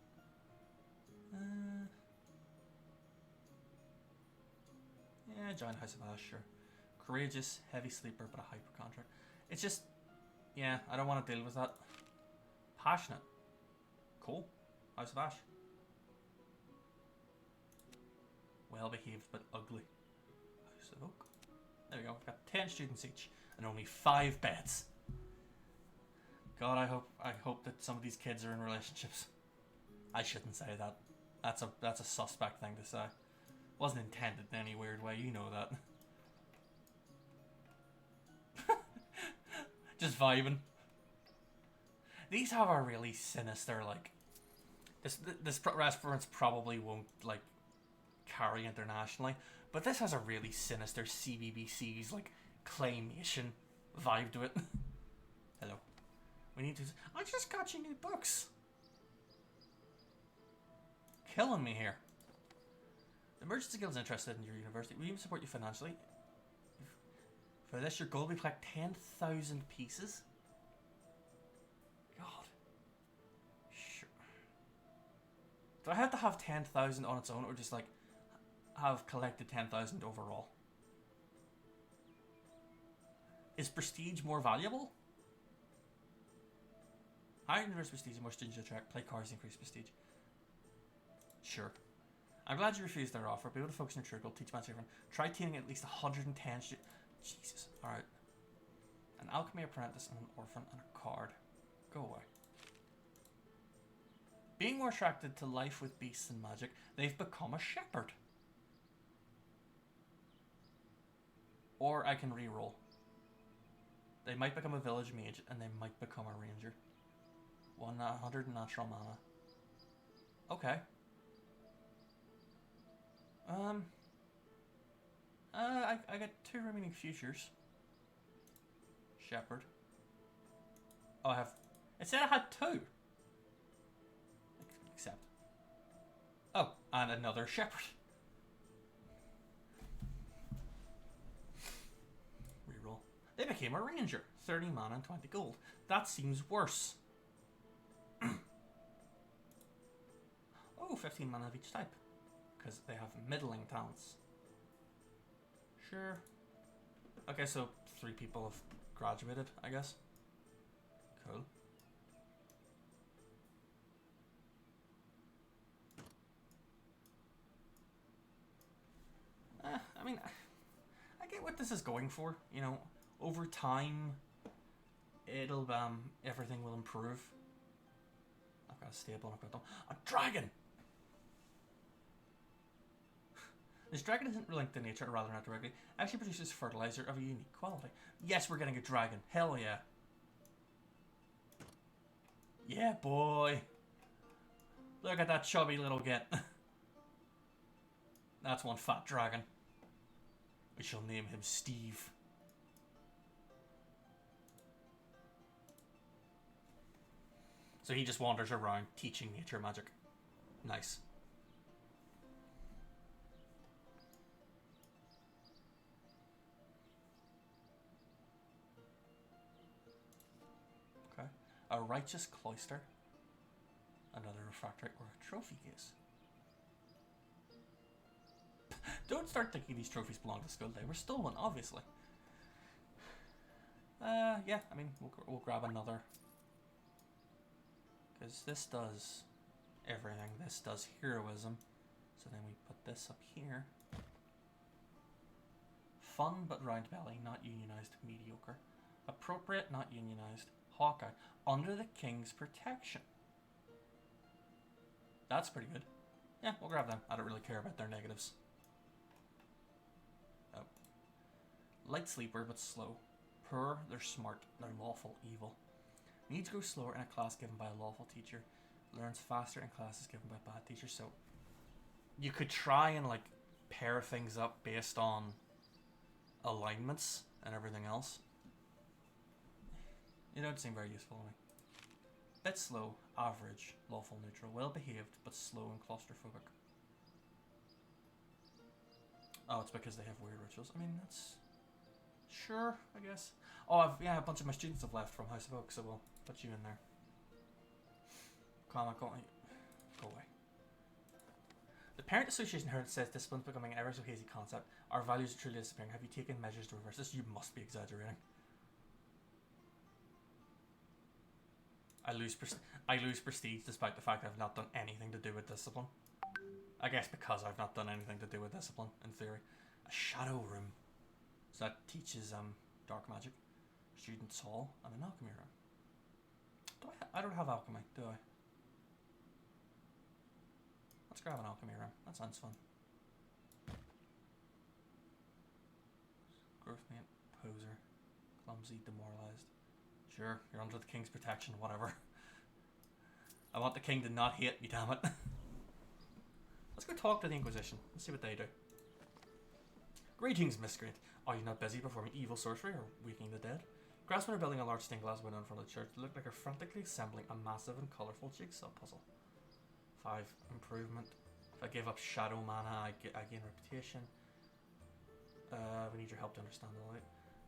C: Yeah, join House of Ash, sure. Courageous, heavy sleeper, but a hypochondriac. It's just, yeah, I don't want to deal with that. Passionate. Cool. House of Ash. Well behaved, but ugly. House of Oak. There we go. We've got 10 students each, and only 5 beds. God, I hope that some of these kids are in relationships. I shouldn't say that. That's a suspect thing to say. Wasn't intended in any weird way, you know that. Just vibing. These have a really sinister, like... This reference probably won't, like, carry internationally, but this has a really sinister CBBC's, like, claymation vibe to it. Hello. We need to... I just got you new books. Killing me here. The Emergency Guild's interested in your university. We even support you financially. For this, your goal will be to collect 10,000 pieces. God. Sure. Do I have to have 10,000 on its own, or just, like, have collected 10,000 overall? Is prestige more valuable? Higher universe prestige, more students you attract. Play cards, increase prestige. Sure. I'm glad you refused their offer. Be able to focus on your true goal. Teach magic everyone. Try teaming at least 110 students. Jesus. Alright. An alchemy apprentice and an orphan and a card. Go away. Being more attracted to life with beasts and magic, they've become a shepherd. Or I can re-roll. They might become a village mage and they might become a ranger. 100 natural mana. Okay. I got 2 remaining futures. Shepherd. Oh, I have... It said I had 2. Accept. Oh, and another shepherd. Reroll. They became a ranger. 30 mana and 20 gold. That seems worse. Oh, 15 mana of each type. Because they have middling talents. Sure. Okay, so 3 people have graduated, I guess. Cool. I mean, I get what this is going for. You know, over time, it'll everything will improve. I've got a stable. I've got a dragon. This dragon isn't linked to nature, or rather not directly. Actually produces fertilizer of a unique quality. Yes, we're getting a dragon. Hell yeah. Yeah, boy. Look at that chubby little git. That's one fat dragon. We shall name him Steve. So he just wanders around teaching nature magic. Nice. Okay. A righteous cloister. Another refractory or a trophy case. Don't start thinking these trophies belong to school. They were stolen, obviously. Yeah, I mean, we'll grab another. Because this does everything. This does heroism. So then we put this up here. Fun but round belly, not unionized, mediocre. Appropriate, not unionized. Hawkeye, under the king's protection. That's pretty good. Yeah, we'll grab them. I don't really care about their negatives. Oh. Light sleeper, but slow. Poor, they're smart. They're lawful evil. Needs go slower in a class given by a lawful teacher. Learns faster in classes given by bad teachers. So, you could try and, like, pair things up based on alignments and everything else. It don't seem very useful to me. Bit slow, average, lawful, neutral, well behaved, but slow and claustrophobic. Oh, it's because they have weird rituals. I mean, that's... Sure, I guess. Oh, yeah, a bunch of my students have left from House of Oak, so we'll put you in there. Come on, go away. The Parent Association heard says discipline's becoming an ever so hazy concept. Our values are truly disappearing. Have you taken measures to reverse this? You must be exaggerating. I lose prestige despite the fact I've not done anything to do with discipline. I guess because I've not done anything to do with discipline, in theory. A shadow room. So that teaches dark magic. Students' hall and an alchemy room. I don't have alchemy, do I? Let's grab an alchemy room. That sounds fun. Growth mate, poser, clumsy, demoralized. Sure, you're under the king's protection, whatever. I want the king to not hate me, damn it. Let's go talk to the Inquisition. Let's see what they do. Greetings, miscreant. Are you not busy performing evil sorcery or waking the dead? Craftsmen are building a large stained glass window in front of the church. They look like they're frantically assembling a massive and colourful jigsaw puzzle. 5. Improvement. If I give up shadow mana, I gain reputation. We need your help to understand the light.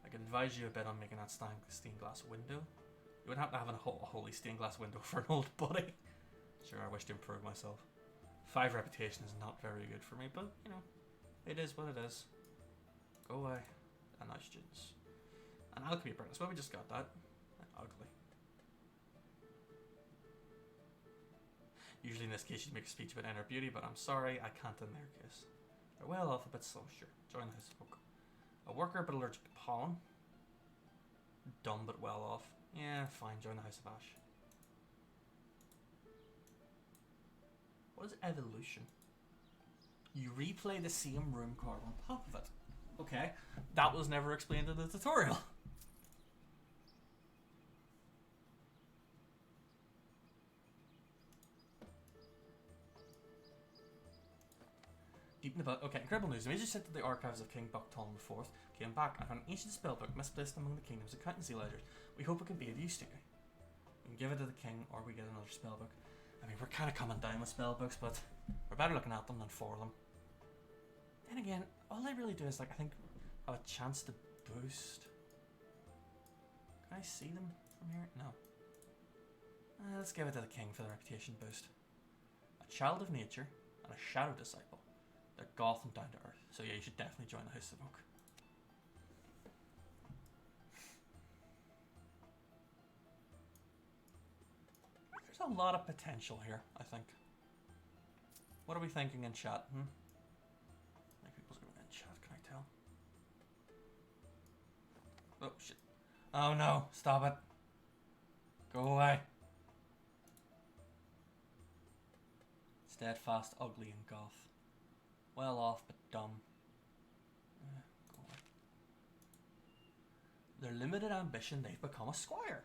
C: I can advise you a bit on making that stained glass window. You wouldn't have to have a holy stained glass window for an old buddy. Sure, I wish to improve myself. 5 reputation is not very good for me, but, you know, it is what it is. Go away. And nice students. An alchemy apprentice. Well, we just got that. Ugly. Usually in this case you'd make a speech about inner beauty, but I'm sorry, I can't in their case. They're well off, a bit slow, sure. Join the House of Oak. A worker but allergic to pollen. Dumb but well off. Yeah, fine, join the House of Ash. What is evolution? You replay the same room card on top of it. Okay, that was never explained in the tutorial. Deep in the butt. Okay, incredible news. The major sent to the archives of King Buckton IV came back and found an ancient spellbook misplaced among the kingdom's accountancy ledgers. We hope it can be of use to you. We can give it to the king or we get another spellbook. I mean, we're kind of coming down with spellbooks, but we're better looking at them than for them. Then again, all they really do is, like, I think, have a chance to boost. Can Can I see them from here? No. Let's give it to the king for the reputation boost. A child of nature and a shadow disciple. They're goth and down to earth. So yeah, you should definitely join the House of Oak. There's a lot of potential here, I think. What are we thinking in chat? How many people's going in chat, can I tell? Oh shit. Oh no, stop it. Go away. Steadfast, ugly, and goth. Well off, but dumb. Go away. Their limited ambition, they've become a squire.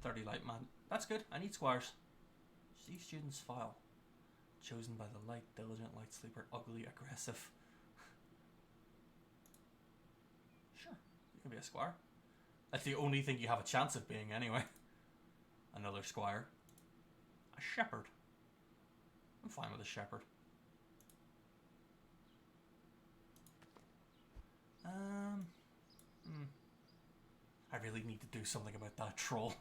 C: 30 light man. That's good, I need squires. See students file. Chosen by the light, diligent, light sleeper, ugly, aggressive. Sure, you can be a squire. That's the only thing you have a chance of being anyway. Another squire. A shepherd. I'm fine with a shepherd. I really need to do something about that troll.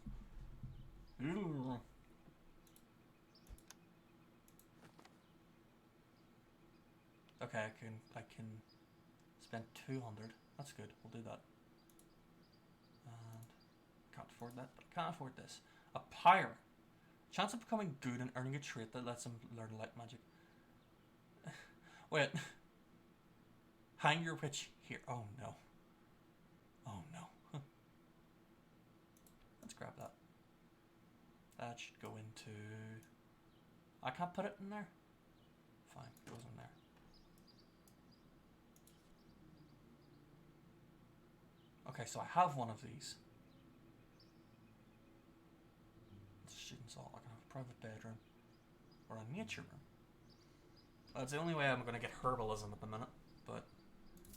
C: Ooh. Okay, I can spend 200. That's good. We'll do that. And can't afford that, but I can't afford this. A pyre. Chance of becoming good and earning a trait that lets him learn light magic. Wait. Hang your witch here. Oh no. Oh no. Let's grab that. That should go into... I can't put it in there? Fine, it goes in there. Okay, so I have one of these. Students all. I can have a private bedroom or a nature room. Well, it's the only way I'm going to get herbalism at the minute. But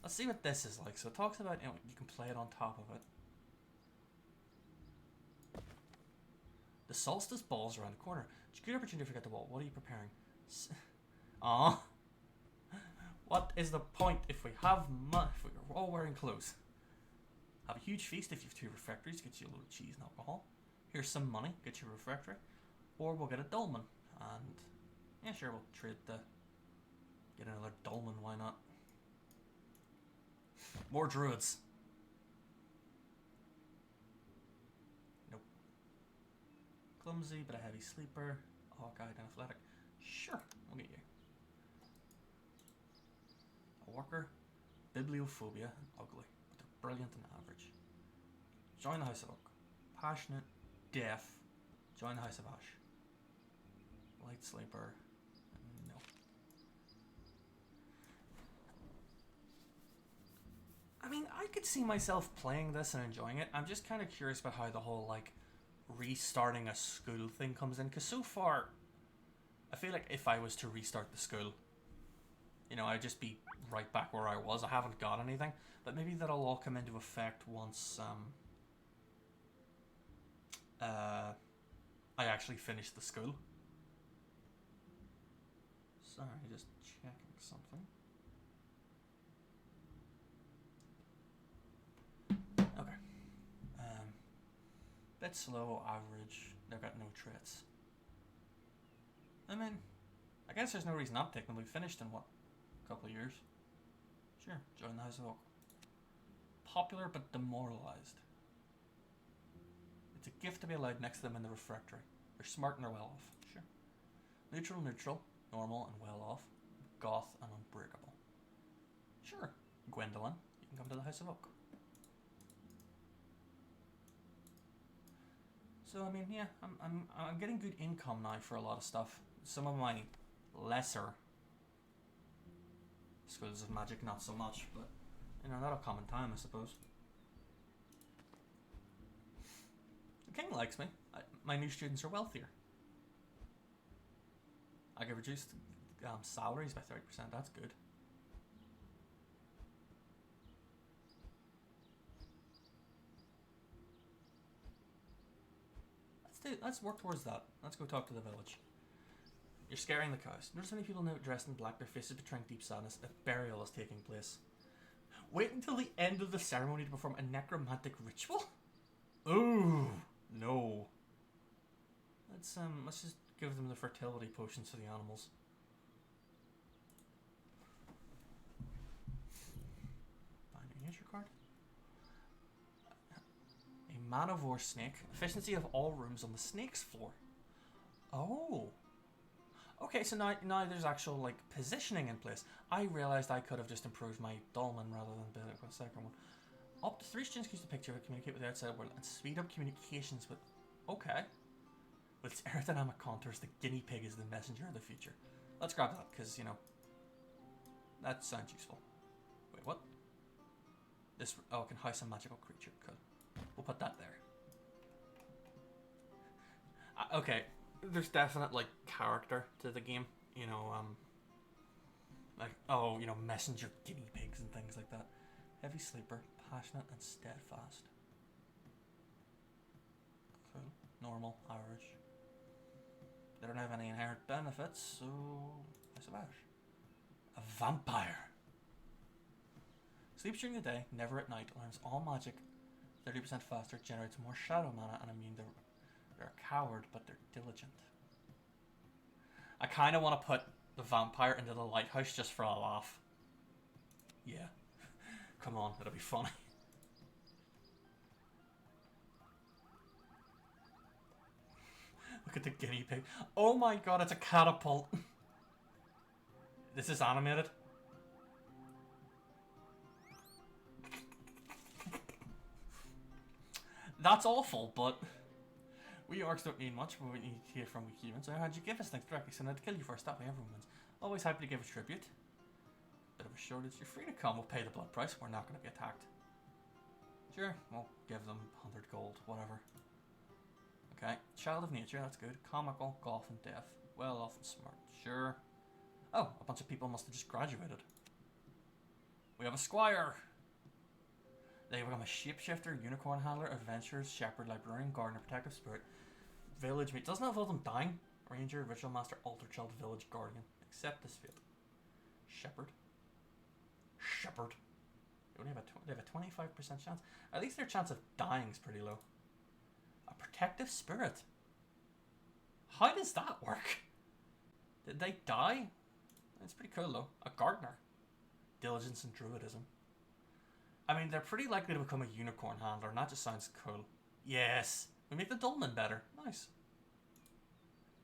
C: let's see what this is like. So it talks about, you know, you can play it on top of it. The Solstice ball's around the corner. It's a good opportunity to forget the ball. What are you preparing? Aww. What is the point if we have if we're all wearing clothes? Have a huge feast if you have 2 refectories. Get you a load of cheese and alcohol. Here's some money. Get you a refectory. Or we'll get a dolmen. And yeah, sure, we'll trade the... Get another dolmen, why not? More druids. Nope. Clumsy, but a heavy sleeper. Hawk-eyed and athletic. Sure, we'll get you. A worker. Bibliophobia and ugly. But they're brilliant and average. Join the House of Oak. Passionate. Deaf. Join the House of Ash. Light sleeper. No. I mean, I could see myself playing this and enjoying it. I'm just kind of curious about how the whole, like, restarting a school thing comes in. Because so far, I feel like if I was to restart the school, you know, I'd just be right back where I was. I haven't got anything. But maybe that'll all come into effect once, I actually finished the school. Sorry, just checking something. Okay. Bit slow, average. They've got no traits. I mean, I guess there's no reason not to take them. We finished in what? A couple of years? Sure, join the House of Oak. Popular but demoralized. It's a gift to be allowed next to them in the refectory. They're smart and they're well off. Sure. Neutral, normal and well off. Goth and unbreakable. Sure. Gwendolyn, you can come to the House of Oak. So I mean, yeah, I'm getting good income now for a lot of stuff. Some of my lesser schools of magic, not so much, but you know, that'll come in time, I suppose. The king likes me. My new students are wealthier. I get reduced salaries by 30%. That's good. Let's work towards that. Let's go talk to the village. You're scaring the cows. Notice many people now dressed in black, their faces betraying deep sadness. A burial is taking place. Wait until the end of the ceremony to perform a necromantic ritual? Ooh, no. Let's just give them the fertility potions for the animals. Binary nature card. A manivore snake. Efficiency of all rooms on the snake's floor. Oh. Okay, so now there's actual like positioning in place. I realized I could have just improved my dolmen rather than build a second one. Up to 3 students can use the picture to communicate with the outside world and speed up communications with. Okay. With its aerodynamic contours, the guinea pig is the messenger of the future. Let's grab that, because, you know, that sounds useful. Wait, what? This, oh, it can house a magical creature. Cool. We'll put that there. Okay, there's definite, like, character to the game. You know, like, oh, you know, messenger guinea pigs and things like that. Heavy sleeper, passionate and steadfast. Cool. Normal, average. They don't have any inherent benefits, so I suppose. A vampire. Sleeps during the day, never at night, learns all magic 30% faster, generates more shadow mana, and immune. They're a coward, but they're diligent. I kind of want to put the vampire into the lighthouse just for a laugh. Yeah. Come on, it'll be funny. Look at the guinea pig. Oh my god, it's a catapult. This is animated. That's awful, but we orcs don't need much, but we need to hear from weak humans. So how'd you give us things directly? So now to kill you first, that way everyone wins. Always happy to give a tribute. Bit of a shortage. You're free to come. We'll pay the blood price. We're not going to be attacked. Sure, we'll give them 100 gold, whatever. Okay, child of nature, that's good. Comical, golf and deaf. Well off and smart, sure. Oh, a bunch of people must have just graduated. We have a squire. They become a shapeshifter, unicorn handler, adventurer, shepherd, librarian, gardener, protective spirit, village mate. Doesn't involve them dying. Ranger, ritual master, altar child, village guardian. Accept this fate. Shepherd. Shepherd. They only have a 25% chance. At least their chance of dying is pretty low. A protective spirit. How does that work? Did they die? It's pretty cool though. A gardener. Diligence and druidism. I mean, they're pretty likely to become a unicorn handler, and that just sounds cool. Yes! We make the dolmen better. Nice.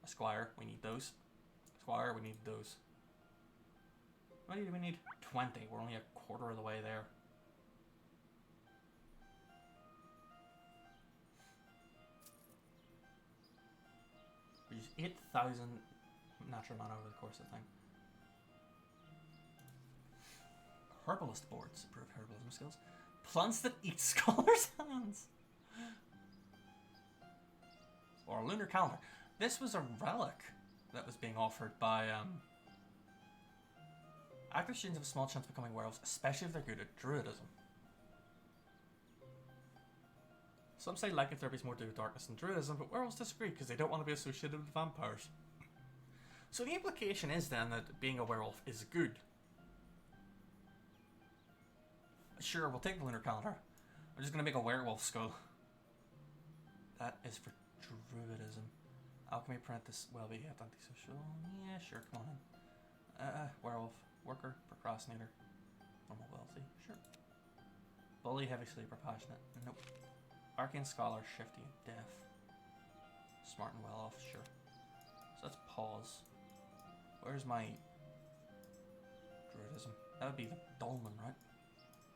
C: A squire. We need those. Squire, we need those. How many do we need? 20. We're only a quarter of the way there. We use 8,000 natural mana over the course of the thing. Herbalist boards. Improve herbalism skills. Plants that eat scholars' hands. Or a lunar calendar. This was a relic that was being offered by active students have a small chance of becoming werewolves, especially if they're good at druidism. Some say lycanthropy is more to do with darkness than druidism, but werewolves disagree because they don't want to be associated with vampires. So the implication is then that being a werewolf is good. Sure, we'll take the lunar calendar. I'm just going to make a werewolf skull. That is for druidism. Alchemy, apprentice, well-behaved, antisocial. Yeah, sure, come on in. Werewolf, worker, procrastinator, normal, wealthy, sure. Bully, heavy sleeper, passionate, nope. Arcane scholar, shifty, deaf. Smart and well off, sure. So let's pause. Where's my druidism? That would be the dolmen, right?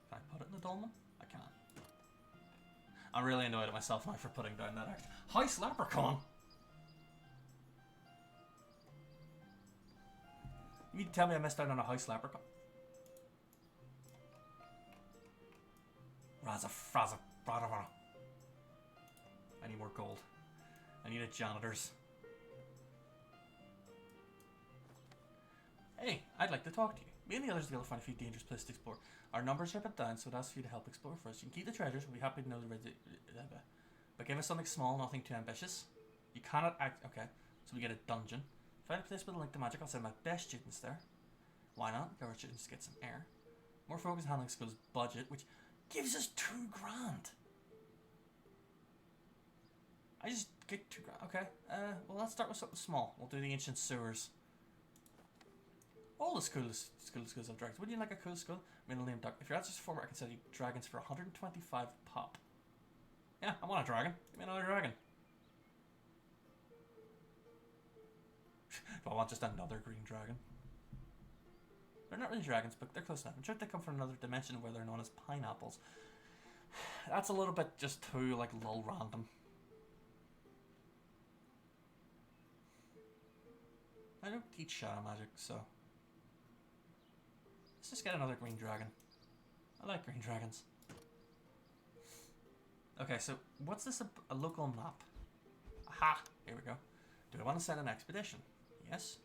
C: Can I put it in the dolmen? I can. I'm really annoyed at myself now for putting down that act. House Leprechaun! You mean to tell me I missed out on a House Leprechaun? I need more gold. I need a janitor's. Hey, I'd like to talk to you. Me and the others will find a few dangerous places to explore. Our numbers are a bit down, so I'd ask for you to help explore for us. You can keep the treasures, we'll be happy to know the but give us something small, nothing too ambitious. You cannot act. Okay, so we get a dungeon. Find a place with a link to magic. I'll send my best students there. Why not? Give our students get some air. More focus on handling schools budget, which gives us $2,000. I just get 2 grand. Okay. Well, let's start with something small. We'll do the ancient sewers. All the schools of dragons. Wouldn't you like a cool school? Middle name duck. If your answer's former, I can sell you dragons for 125 pop. Yeah, I want a dragon. Give me another dragon. If I want just another green dragon. They're not really dragons, but they're close enough. I'm sure they come from another dimension where they're known as pineapples. That's a little bit just too, like, lol random. I don't teach shadow magic, so... Let's just get another green dragon. I like green dragons. Okay, so what's this? A local map? Aha! Here we go. Do I want to send an expedition? Yes.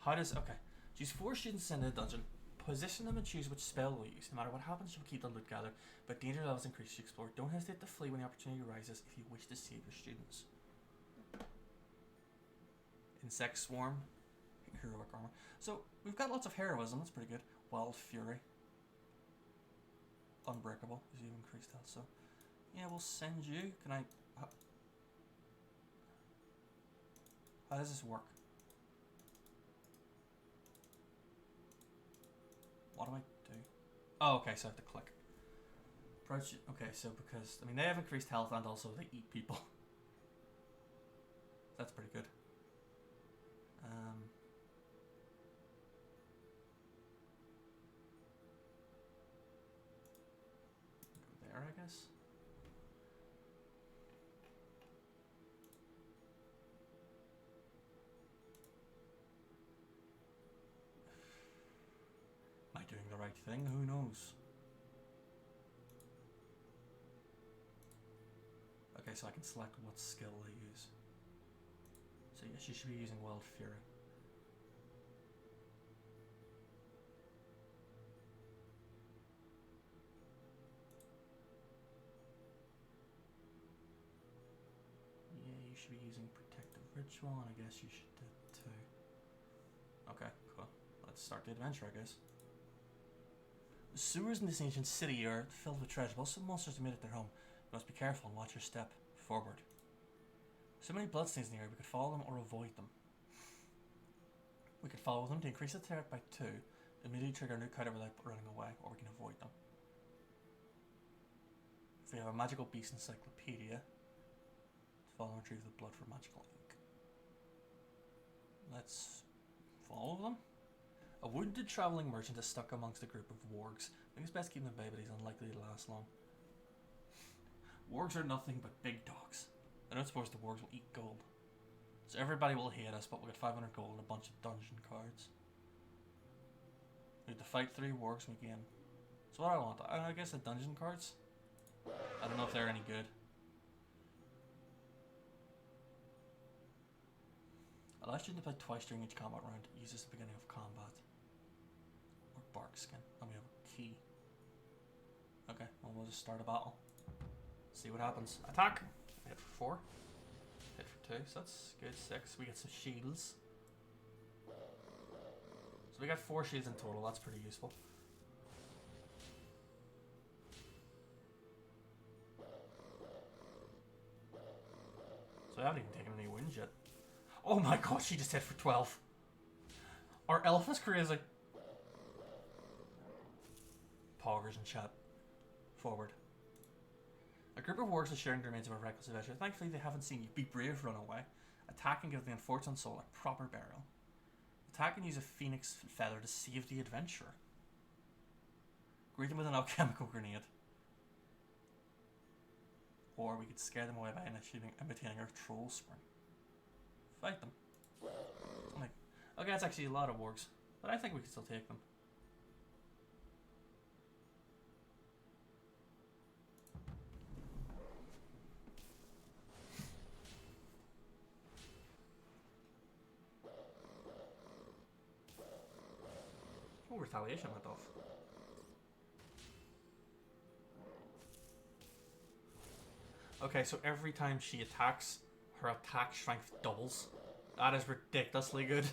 C: How does... Okay. Choose 4 students to send in a dungeon. Position them and choose which spell we'll use. No matter what happens, you'll keep the loot gathered, but danger levels increase as you explore. Don't hesitate to flee when the opportunity arises if you wish to save your students. Insect swarm. Heroic armor. So, we've got lots of heroism. That's pretty good. Wild fury. Unbreakable. Because you've increased health, so... Yeah, we'll send you. Can I... How does this work? What do I do? Oh, okay, so I have to click. Approach. Okay, so because... I mean, they have increased health and also they eat people. That's pretty good. Go there, I guess. Am I doing the right thing? Who knows? Okay, so I can select what skill they use. So yes, you should be using Wild Fury. Yeah, you should be using Protective Ritual, and I guess you should do it too. Okay, cool. Let's start the adventure, I guess. The sewers in this ancient city are filled with treasure, but some monsters have made it their home. You must be careful and watch your step forward. So many bloodstains in the area, we could follow them or avoid them. We could follow them to increase the threat by 2, immediately trigger a new counter without running away, or we can avoid them. If we have a magical beast encyclopedia, follow and retrieve the blood for magical ink. Let's follow them. A wounded travelling merchant is stuck amongst a group of wargs. I think it's best keeping him at bay, but he's unlikely to last long. Wargs are nothing but big dogs. I don't suppose the wargs will eat gold. So everybody will hate us, but we'll get 500 gold and a bunch of dungeon cards. We have to fight 3 wargs and we gain. So what I want, I guess the dungeon cards? I don't know if they're any good. Allow students to play twice during each combat round. Use this at the beginning of combat. Or bark skin. And we have a key. Okay, well we'll just start a battle. See what happens. Attack! Hit for 4. Hit for 2, so that's good. 6. We get some shields. So we got 4 shields in total, that's pretty useful. So I haven't even taken any wounds yet. Oh my god, she just hit for 12. Our elf is crazy. Poggers in chat. Forward. A group of wargs is sharing the remains of a reckless adventure. Thankfully, they haven't seen you. Be brave, run away. Attack and give the unfortunate soul a proper burial. Attack and use a phoenix feather to save the adventurer. Greet them with an alchemical grenade. Or we could scare them away by imitating our troll spring. Fight them. Okay, that's actually a lot of wargs, but I think we can still take them. Oh, retaliation went off. Okay, so every time she attacks, her attack strength doubles. That is ridiculously good.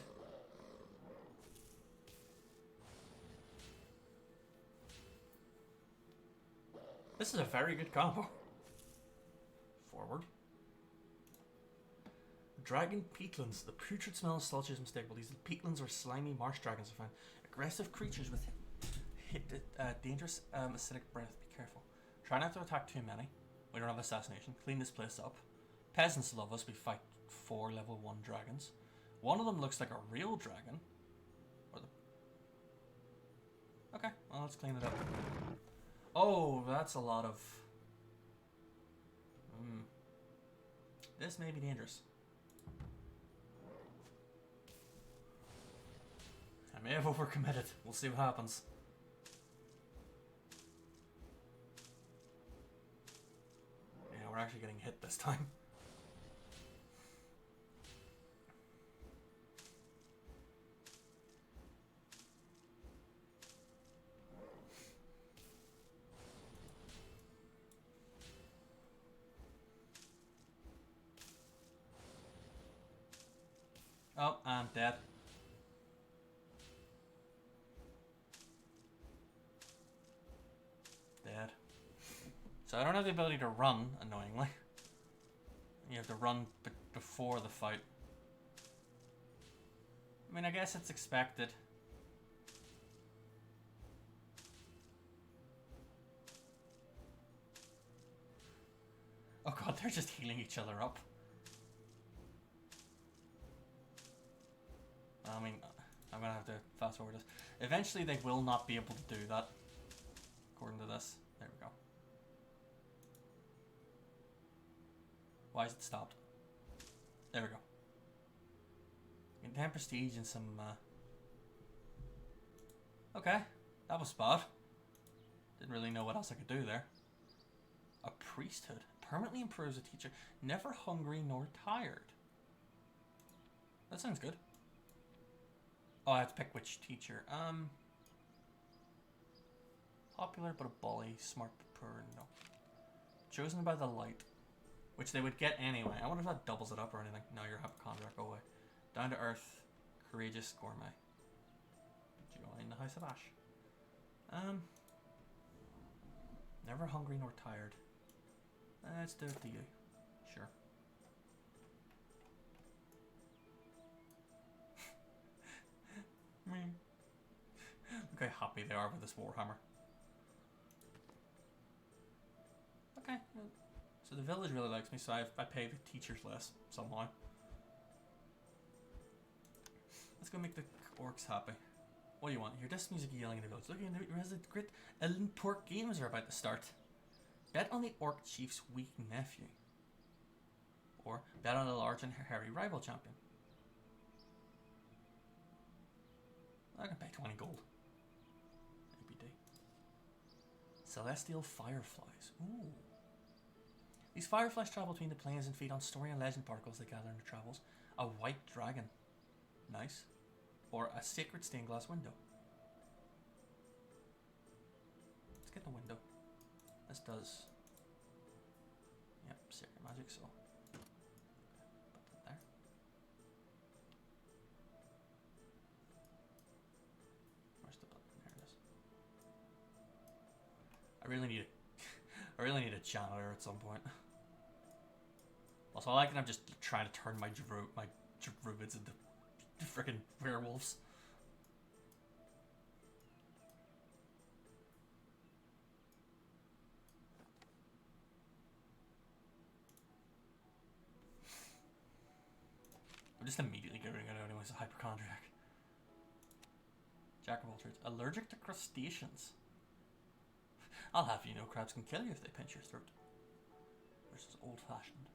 C: This is a very good combo. Forward. Dragon peatlands. The putrid smell of sludge is unmistakable. These peatlands are slimy marsh dragons I find. Aggressive creatures with dangerous acidic breath. Be careful. Try not to attack too many. We don't have assassination. Clean this place up. Peasants love us. We fight 4 level 1 dragons. One of them looks like a real dragon. Okay, well, let's clean it up. Oh, that's a lot of... This may be dangerous. I may have overcommitted. We'll see what happens. Yeah, we're actually getting hit this time. Oh, I'm dead. Dead. So I don't have the ability to run, annoyingly. You have to run before the fight. I mean, I guess it's expected. Oh god, they're just healing each other up. I mean, I'm gonna have to fast forward this. Eventually they will not be able to do that. According to this. There we go. Why is it stopped? There we go. You can 10 prestige and some, Okay, that was bad. Didn't really know what else I could do there. A priesthood. Permanently improves a teacher. Never hungry nor tired. That sounds good. Oh, I have to pick which teacher. Popular but a bully, smart but poor, no. Chosen by the light, which they would get anyway. I wonder if that doubles it up or anything. No, you're a hypochondriac, go away. Down to earth, courageous gourmet. Join the House of Ash. Never hungry nor tired. Let's do it to you. Sure. Look how happy they are with this Warhammer. Okay, so the village really likes me, so I pay the teachers less somehow. Let's go make the orcs happy. What do you want here? This music yelling in the village. Look at the resident grit. Pork games are about to start. Bet on the orc chief's weak nephew. Or bet on a large and hairy rival champion. I can pay 20 gold. ABD. Celestial fireflies. Ooh. These fireflies travel between the planes and feed on story and legend particles they gather in their travels. A white dragon. Nice. Or a sacred stained glass window. Let's get the window. This does. Yep, sacred magic, so. Put that there. Where's the button? There it is. I really need I really need a janitor at some point. Also, I like that I'm just trying to turn my druids into freaking werewolves. I'm just immediately getting it out as a hypochondriac. Jack of all trades. Allergic to crustaceans. I'll have you know crabs can kill you if they pinch your throat. Versus old fashioned.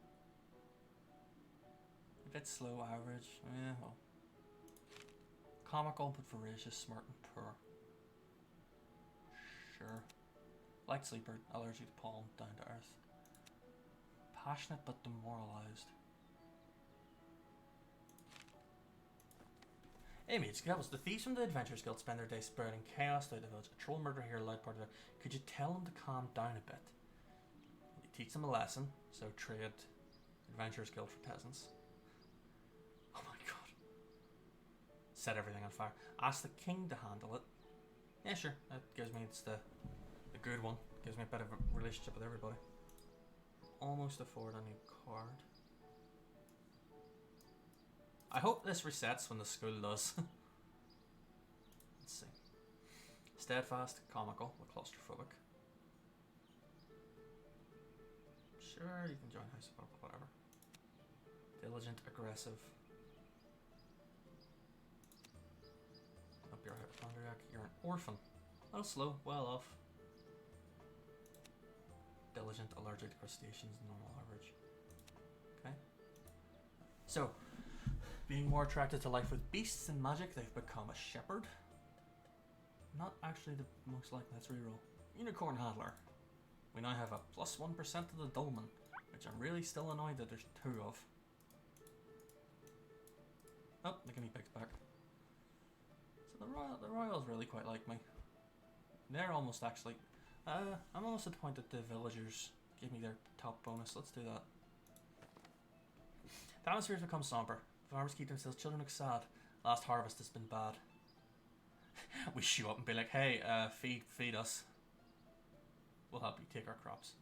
C: A bit slow, average. Yeah, well. Comical but voracious, smart and poor. Sure. Light sleeper, allergic to pollen, down to earth. Passionate but demoralized. Hey mates, the thieves from the Adventurers Guild spend their day spreading chaos throughout the village. A troll murderer here, a loud part of it. Could you tell them to calm down a bit? You teach them a lesson, so trade Adventurers Guild for peasants. Oh my god. Set everything on fire. Ask the king to handle it. Yeah, sure. That gives me, it's the good one. Gives me a better relationship with everybody. Almost afford a new card. I hope this resets when the school does. Let's see. Steadfast, comical, but claustrophobic. Sure, you can join house, whatever. Diligent, aggressive. Up your hypochondriac. You're an orphan. Well, slow, well off. Diligent, allergic to crustaceans, normal average. Okay. So, being more attracted to life with beasts and magic, they've become a shepherd. Not actually the most likely. Let's reroll. Unicorn handler. We now have a plus 1% of the dolmen, which I'm really still annoyed that there's 2 of. Oh, the guinea pig's back. So the royals really quite like me. They're almost actually. I'm almost at the point that the villagers give me their top bonus. Let's do that. The atmosphere has become somber. Farmers keep themselves. Children look sad. Last harvest has been bad. We show up and be like, hey, feed us. We'll help you take our crops.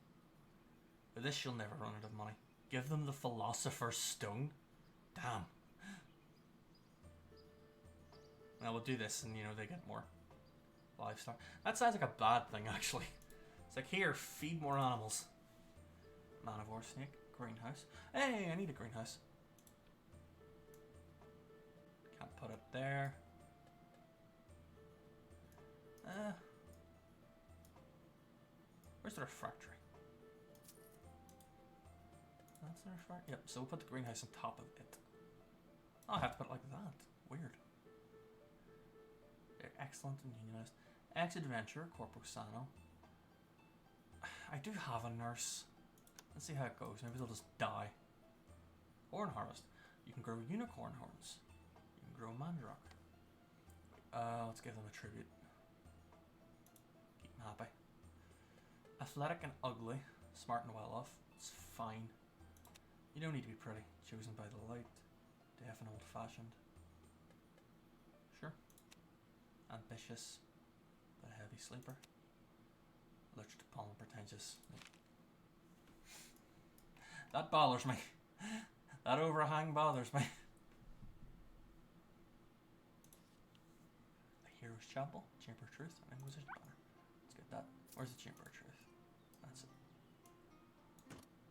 C: With this, you'll never run out of money. Give them the Philosopher's Stone. Damn. Now we'll do this, and they get more livestock. That sounds like a bad thing, actually. It's like, here, feed more animals. Manivore snake, greenhouse. Hey, I need a greenhouse. Can't put it there. Where's the refractory? That's the refractory. Yep, so we'll put the greenhouse on top of it. Oh, I have to put it like that. Weird. They're excellent and unionized. Ex-adventurer, Corpo Sano. I do have a nurse. Let's see how it goes. Maybe they'll just die. Horn harvest. You can grow unicorn horns. You can grow mandrock. Let's give them a tribute. Keep them happy. Athletic and ugly. Smart and well off. It's fine. You don't need to be pretty. Chosen by the light. Deaf and old fashioned. Sure. Ambitious. But a heavy sleeper. Allergic to pollen, pretentious. That bothers me. That overhang bothers me. A Hero's Chapel, Chamber of Truth, and Inquisition Banner. Let's get that. Where's the Chamber of Truth? That's it.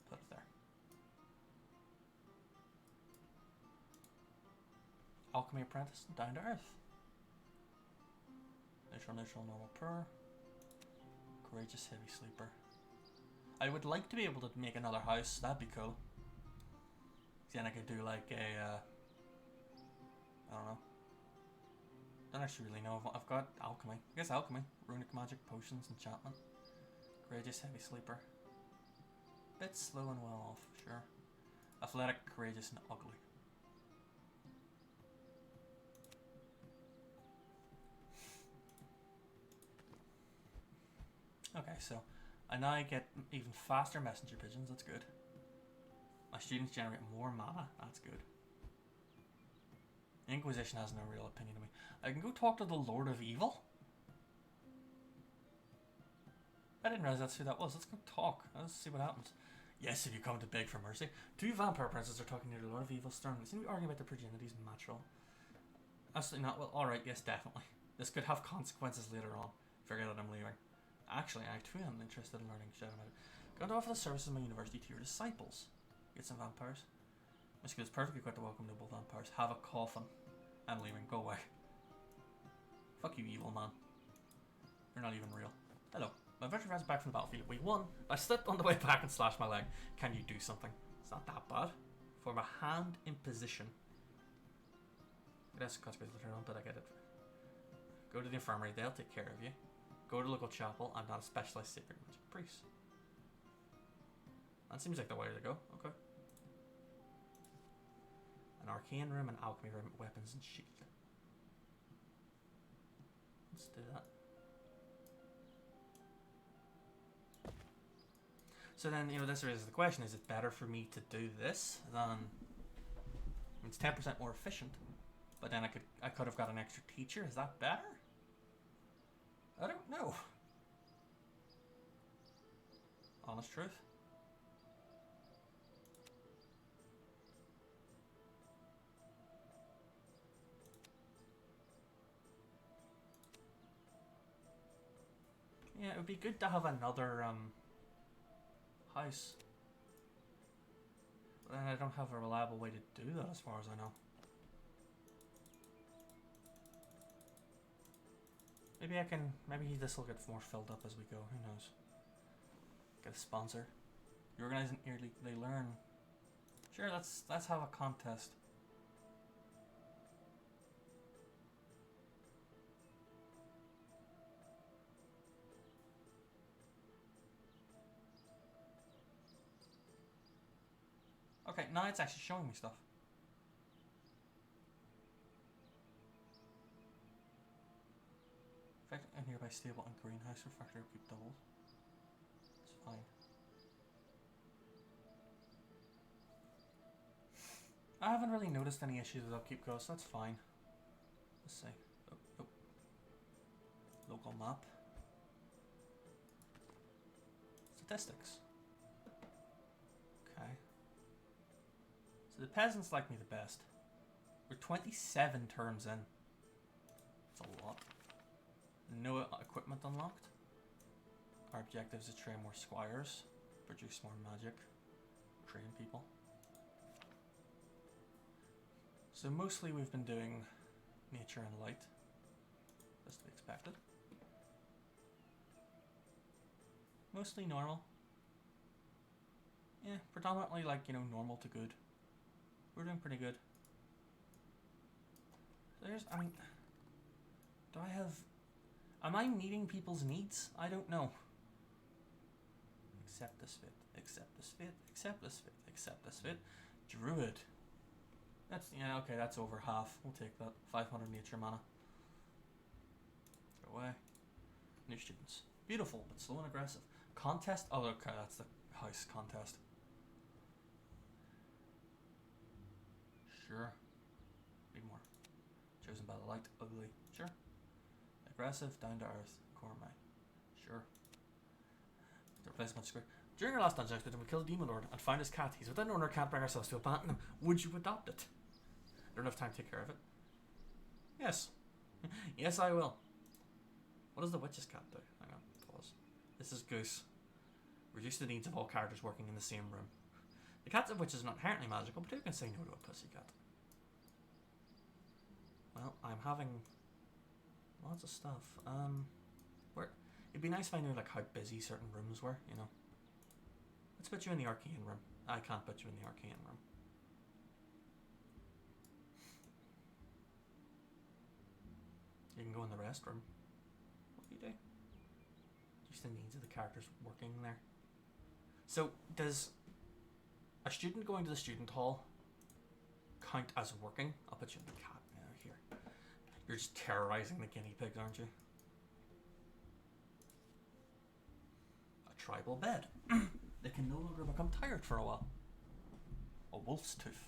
C: Put it there. Alchemy Apprentice, down to earth. Neutral, normal, poor. Courageous, heavy sleeper. I would like to be able to make another house. That'd be cool. Then I could do like a, I don't know. Don't actually really know. I've got alchemy. I guess alchemy. Runic magic, potions, enchantment. Courageous, heavy sleeper. Bit slow and well off, sure. Athletic, courageous, and ugly. Okay, so I now get even faster messenger pigeons. That's good. My students generate more mana. That's good. Inquisition has no real opinion of me. I can go talk to the Lord of Evil. I didn't realize that's who that was. Let's go talk. Let's see what happens. Yes, if you come to beg for mercy. 2 vampire princes are talking near the Lord of Evil stern. They seem to be arguing about their virginities and natural. Absolutely not. Well, alright, yes, definitely. This could have consequences later on. Forget that I'm leaving. Actually, I too am interested in learning shit about it. Going to offer the services of my university to your disciples. Get some vampires. My school is perfectly equipped to welcome noble vampires. Have a coffin. I'm leaving. Go away. Fuck you, evil man. You're not even real. Hello. My veteran friend's back from the battlefield. We won. I slipped on the way back and slashed my leg. Can you do something? It's not that bad. Form a hand in position. That's consequences later on, but I get it. Go to the infirmary. They'll take care of you. Go to the local chapel. I'm not a specialized sacred magic priest. That seems like the way to go. Okay. An arcane room, an alchemy room, weapons and shield. Let's do that. So then, this raises the question, is it better for me to do this than... It's 10% more efficient, but then I could have got an extra teacher. Is that better? I don't know. Honest truth. would be good to have another house. But then I don't have a reliable way to do that as far as I know. Maybe this will get more filled up as we go, who knows. Get a sponsor. You organize an yearly, they learn. Sure, let's have a contest. Okay, now it's actually showing me stuff. Effect a nearby stable and greenhouse refractor keep doubled. It's fine. I haven't really noticed any issues with upkeep goes, so that's fine. Let's see. Oh. Local map. Statistics. Okay. So the peasants like me the best. We're 27 turns in. That's a lot. No equipment unlocked. Our objective is to train more squires, produce more magic, train people. So mostly we've been doing nature and light, as to be expected. Mostly normal. Yeah, predominantly like, you know, normal to good. We're doing pretty good. Am I meeting people's needs? I don't know. Accept this fit, accept this fit, accept this fit, accept this fit. Druid. Okay, that's over half. We'll take that. 500 nature mana. Go away. New students. Beautiful, but slow and aggressive. Contest? Oh, okay, that's the house contest. Sure. Be more. Chosen by the light. Ugly. Sure. Aggressive, down to earth. Gourmet. Sure. The replacement square. During our last dungeon expedition, we killed a demon lord and found his cat. He's without an owner, can't bring ourselves to abandon him. Would you adopt it? I don't have time to take care of it. Yes. Yes, I will. What does the witch's cat do? Hang on, pause. This is Goose. Reduce the needs of all characters working in the same room. The cat's of which is not inherently magical, but who can say no to a pussycat? Well, I'm having lots of stuff. It'd be nice if I knew like how busy certain rooms were, you know. Let's put you in the arcane room. I can't put you in the arcane room. You can go in the rest room. What do you do? Just the needs of the characters working there. So, does a student going to the student hall count as working? I'll put you in the cat now here. You're just terrorizing the guinea pigs, aren't you? A tribal bed. They can no longer become tired for a while. A wolf's tooth.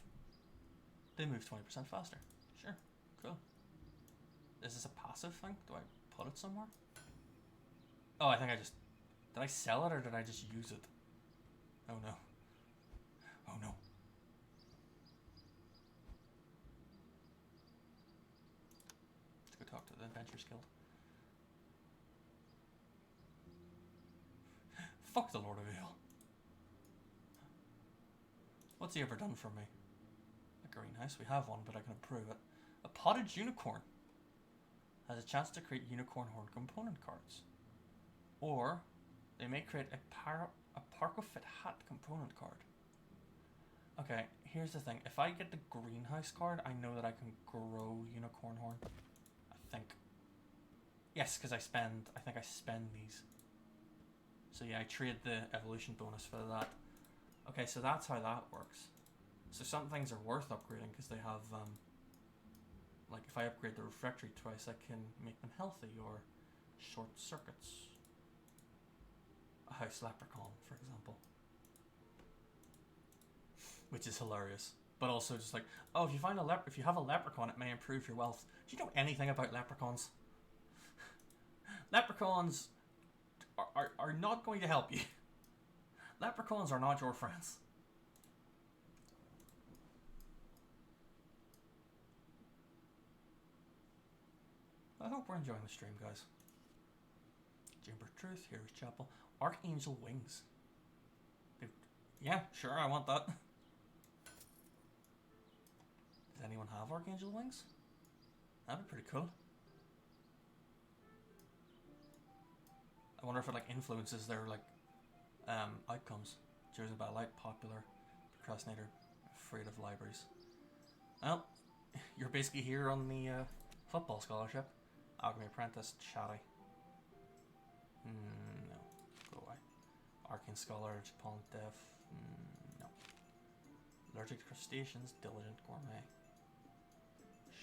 C: They move 20% faster. Sure. Cool. Is this a passive thing? Do I put it somewhere? Oh, I think I just... Did I sell it or did I just use it? Oh no. Oh no. Let's go talk to the Adventurers Guild. Fuck the Lord of Ale. What's he ever done for me? A greenhouse? We have one, but I can improve it. A potted unicorn has a chance to create unicorn horn component cards. Or they may create a Parkofit hat component card. Okay, here's the thing. If I get the greenhouse card, I know that I can grow unicorn horn. I think. Yes, because I think I spend these. So yeah, I trade the evolution bonus for that. Okay, so that's how that works. So some things are worth upgrading because they have, like if I upgrade the refractory twice, I can make them healthy or short circuits. A house leprechaun, for example. Which is hilarious. But also just like, oh, if you find if you have a leprechaun, it may improve your wealth. Do you know anything about leprechauns? Leprechauns are not going to help you. Leprechauns are not your friends. I hope we're enjoying the stream, guys. Chamber of Truth, Hero's Chapel, Archangel Wings. Yeah, sure, I want that. Does anyone have Archangel Wings? That'd be pretty cool. I wonder if it like influences their like outcomes. Chosen by light, popular, procrastinator, afraid of libraries. Well, you're basically here on the football scholarship. Alchemy Apprentice, chatty. No, go away. Arcane Scholar, Japon Deaf. No. Allergic to crustaceans, diligent gourmet.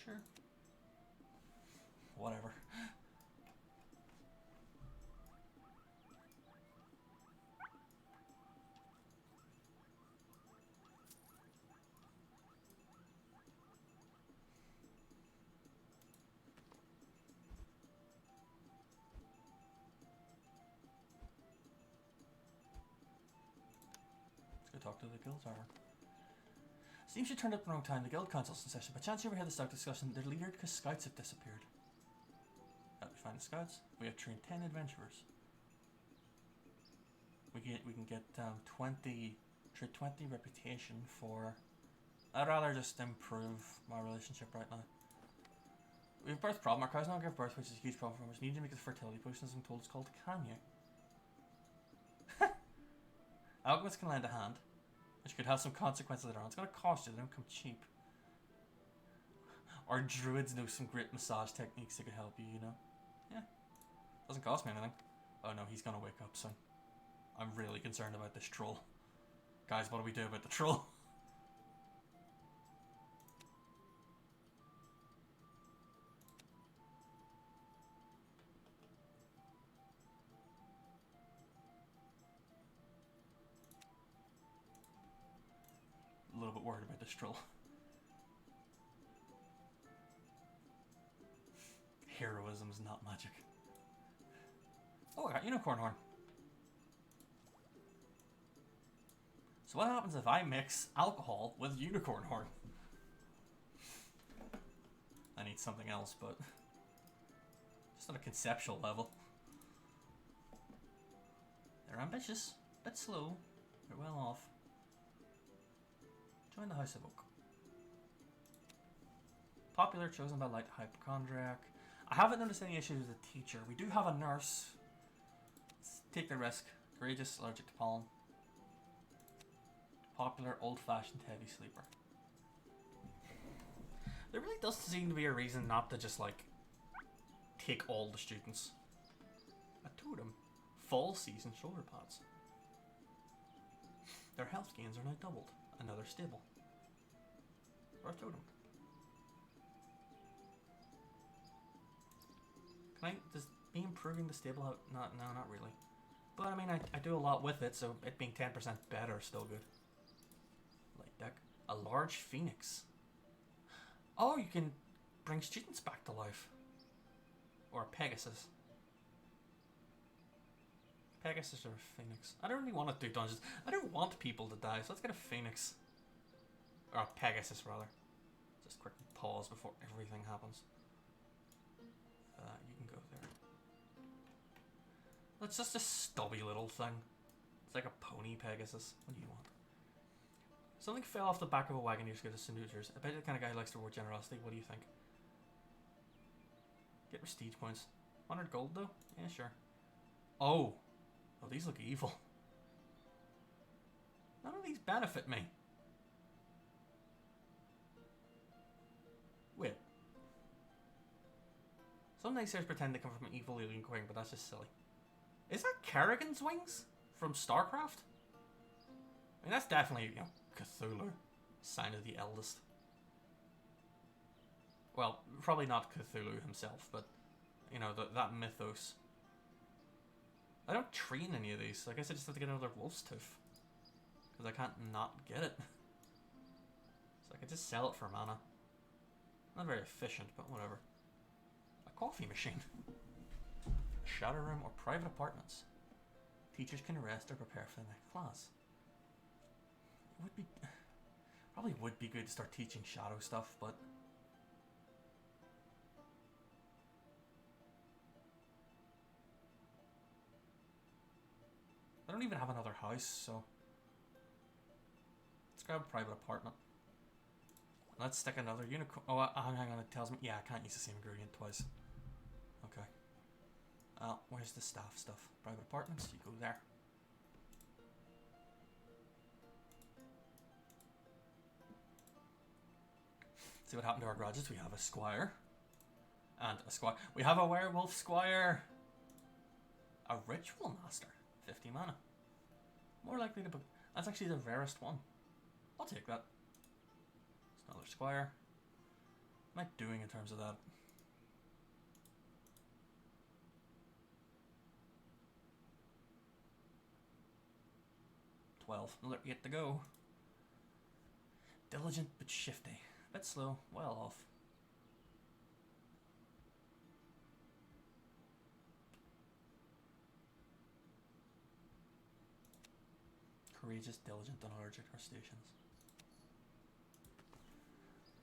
C: Sure. Whatever. Talk to the guild tower. Seems you turned up the wrong time. The guild council's in session. By chance you overheard the scout discussion their leader because scouts have disappeared. Help me find the scouts. We have trained 10 adventurers. We can get 20 reputation for. I'd rather just improve my relationship right now. We have birth problem. Our cows don't give birth, which is a huge problem for us. We need to make a fertility potion, as I'm told it's called. Can you? Alchemists can lend a hand, which could have some consequences later on. It's going to cost you, they don't come cheap. Our druids know some great massage techniques that could help you, you know? Yeah. Doesn't cost me anything. Oh no, he's going to wake up soon. I'm really concerned about this troll. Guys, what do we do about the troll? A little bit worried about this troll. Heroism is not magic. Oh, I got unicorn horn. So what happens if I mix alcohol with unicorn horn? I need something else, but just on a conceptual level. They're ambitious, a bit slow, they're well off. Join the House of Oak. Popular, chosen by light, hypochondriac. I haven't noticed any issues with the teacher. We do have a nurse. Let's take the risk. Courageous, allergic to pollen. Popular, old-fashioned, heavy sleeper. There really does seem to be a reason not to just, like, take all the students. A totem. Fall season shoulder pads. Their health gains are now doubled. Another stable. Or a totem. Does me improving the stable out? No, not really. But I mean, I do a lot with it, so it being 10% better is still good. Light deck. A large phoenix. Oh, you can bring students back to life. Or a Pegasus. Pegasus or a phoenix. I don't really want to do dungeons. I don't want people to die, so let's get a phoenix. Or a Pegasus, rather. Just quick pause before everything happens. You can go there. It's just a stubby little thing. It's like a pony Pegasus. What do you want? Something fell off the back of a wagon. You just go to Snooter's. I bet you're the kind of guy who likes to reward generosity. What do you think? Get prestige points. 100 gold though? Yeah, sure. Oh, these look evil. None of these benefit me. Wait. Some naysayers pretend they come from an evil alien queen, but that's just silly. Is that Kerrigan's wings from StarCraft? I mean, that's definitely, you know, Cthulhu. Sign of the Eldest. Well, probably not Cthulhu himself, but, you know, that mythos. I don't train any of these, so I guess I just have to get another wolf's tooth. Because I can't not get it. So I could just sell it for mana. Not very efficient, but whatever. A coffee machine. A shadow room or private apartments. Teachers can rest or prepare for the next class. It would be... Probably would be good to start teaching shadow stuff, but... don't even have another house, so let's grab a private apartment. Let's stick another unicorn. Oh, hang on, it tells me. Yeah, I can't use the same ingredient twice. Okay. Where's the staff stuff? Private apartments, you go there. See what happened to our graduates. We have a squire. And a squire. We have a werewolf squire. A ritual master. 50 mana. More likely to... That's actually the rarest one. I'll take that. It's another squire. What am I doing in terms of that? Another 8 to go. Diligent but shifty. Bit slow. Well off. Courageous, diligent, and allergic crustaceans.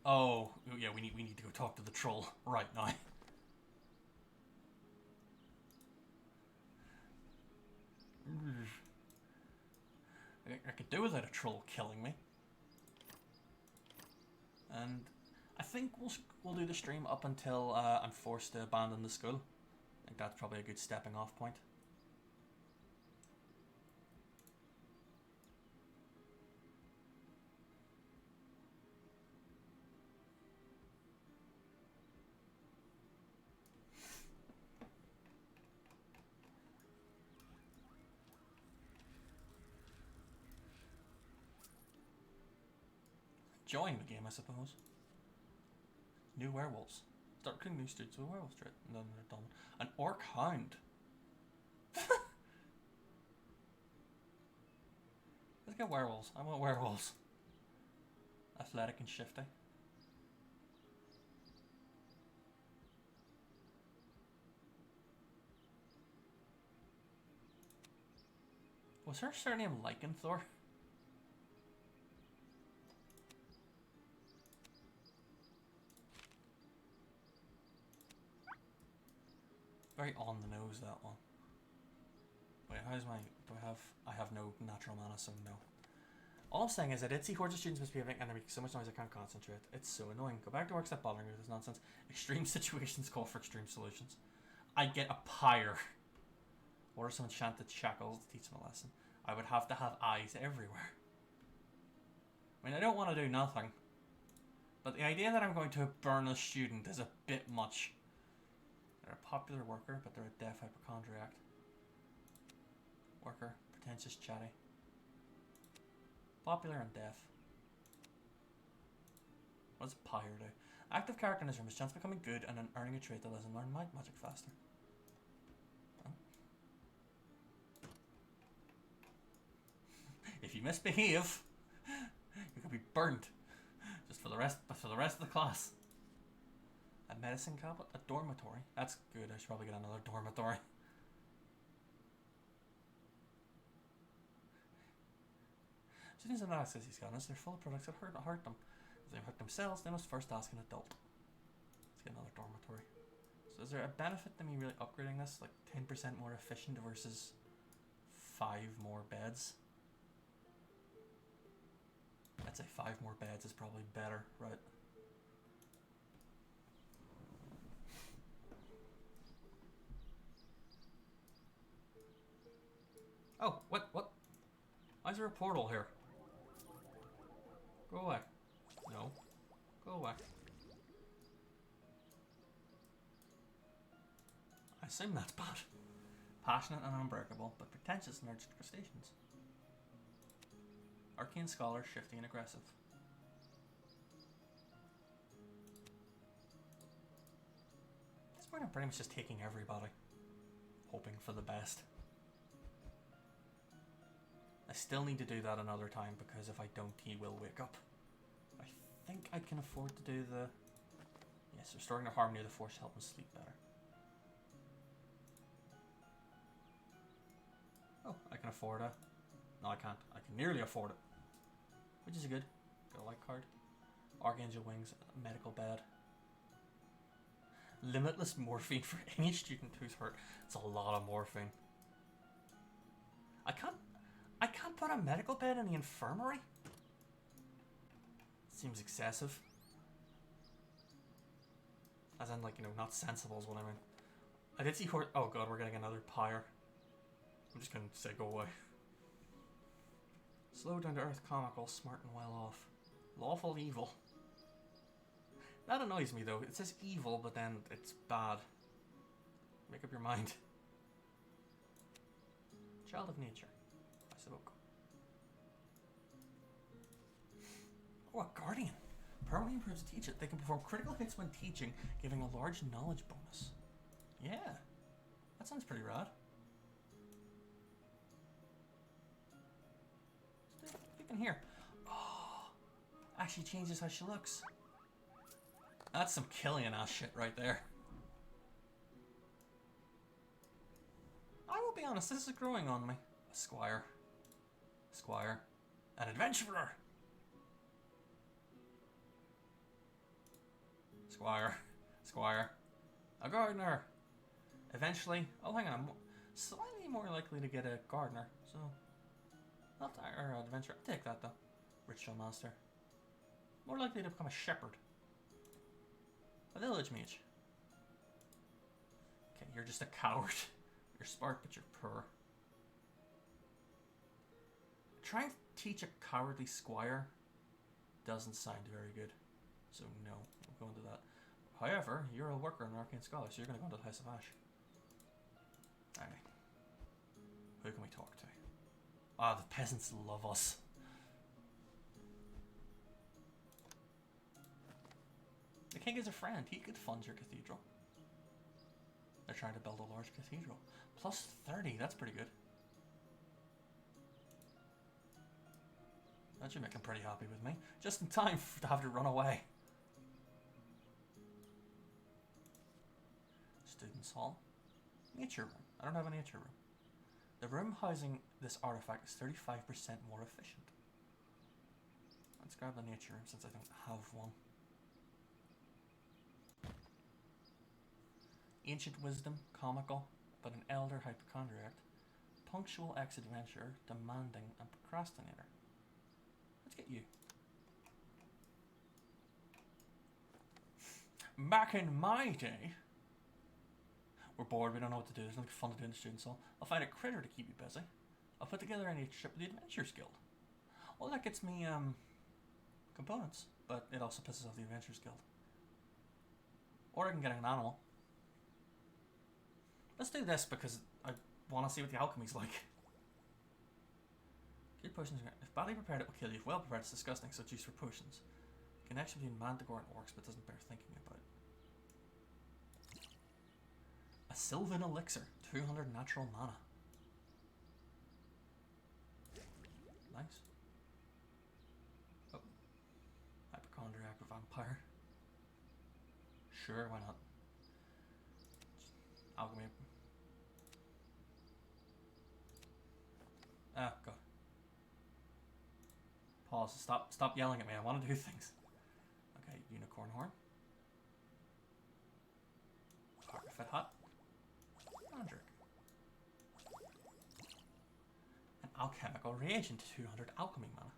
C: Oh, yeah, we need to go talk to the troll right now. I could do without a troll killing me. And I think we'll do the stream up until I'm forced to abandon the school. I think that's probably a good stepping off point. Enjoying the game, I suppose. New werewolves. Start killing new students with werewolf trait. And then they're done. An orc hound. Let's get werewolves. I want werewolves. Athletic and shifty. Was her surname Lycanthor? Very on the nose, that one. Wait, how's my... I have no natural mana, so no. All I'm saying is I did see hordes of students misbehaving and they're making so much noise I can't concentrate. It's so annoying. Go back to work, stop bothering me with this nonsense. Extreme situations call for extreme solutions. I get a pyre. What are some enchanted shackles to teach them a lesson? I would have to have eyes everywhere. I mean, I don't want to do nothing. But the idea that I'm going to burn a student is a bit much. They're a popular worker, but they're a deaf hypochondriac. Worker, pretentious, chatty. Popular and deaf. What does pyre do? Active character in this room has chance of becoming good and earning a trait that lets him learn magic faster. Oh. If you misbehave, you could be burnt. Just for the rest of the class. A medicine cabinet? A dormitory? That's good. I should probably get another dormitory. Students have not access to these cabinets. They're full of products that hurt them. If they hurt themselves, they must first ask an adult. Let's get another dormitory. So is there a benefit to me really upgrading this? Like 10% more efficient versus 5 more beds? I'd say 5 more beds is probably better, right? Oh, what? Why is there a portal here? Go away. No. Go away. I assume that's bad. Passionate and unbreakable, but pretentious and urgent crustaceans. Arcane Scholar, shifty and aggressive. At this point I'm pretty much just taking everybody. Hoping for the best. I still need to do that another time because if I don't, he will wake up. I think I can afford to do the... Yes, restoring the harmony of the force to help him sleep better. Oh, I can afford it. No, I can't. I can nearly afford it. Which is good. Got a light card. Archangel Wings, medical bed. Limitless morphine for any student who's hurt. It's a lot of morphine. I can't put a medical bed in the infirmary? Seems excessive. As in, like, you know, not sensible is what I mean. I did see horse. Oh god, we're getting another pyre. I'm just gonna say go away. Slow down to earth, comical, smart and well off. Lawful evil. That annoys me though. It says evil, but then it's bad. Make up your mind. Child of nature. I suppose. Oh, a guardian. Permanently improves a teacher. They can perform critical hits when teaching, giving a large knowledge bonus. Yeah. That sounds pretty rad. You can hear. Oh, actually changes how she looks. That's some Killian ass shit right there. I will be honest, this is growing on me. A squire. Squire. An adventurer. Squire. Squire. A gardener. Eventually, oh hang on, slightly more likely to get a gardener, so not or adventurer. I'll take that though. Ritual master. More likely to become a shepherd. A village mage. Okay, you're just a coward. You're smart, but you're poor. Trying to teach a cowardly squire doesn't sound very good, so no, I'm going to that. However, you're a worker in Arcane Scholar, so you're going to go into the House of Ash. Alright. Who can we talk to? Ah, the peasants love us. The king is a friend. He could fund your cathedral. They're trying to build a large cathedral. Plus 30, that's pretty good. That should make him pretty happy with me. Just in time to have to run away. Students' hall. Nature room. I don't have a nature room. The room housing this artifact is 35% more efficient. Let's grab the nature room since I don't have one. Ancient wisdom, comical, but an elder hypochondriac. Punctual ex-adventurer, demanding, and procrastinator. Let's get you. Back in my day, we're bored, we don't know what to do, there's nothing fun to do in the students' hall. I'll find a critter to keep you busy. I'll put together a trip with the Adventures Guild. Well, that gets me, components, but it also pisses off the Adventures Guild. Or I can get an animal. Let's do this because I want to see what the alchemy's like. Good potions. If badly prepared, it will kill you. If well prepared, it's disgusting, so it's used for potions. Connection between Manticore and Orcs, but doesn't bear thinking about. A Sylvan Elixir. 200 natural mana. Nice. Oh. Hypochondriac or vampire. Sure, why not? Alchemy. Ah, God. Pause. Stop yelling at me. I want to do things. Okay, unicorn horn. Fit hut. Magic. An alchemical reagent. 200 alchemy mana.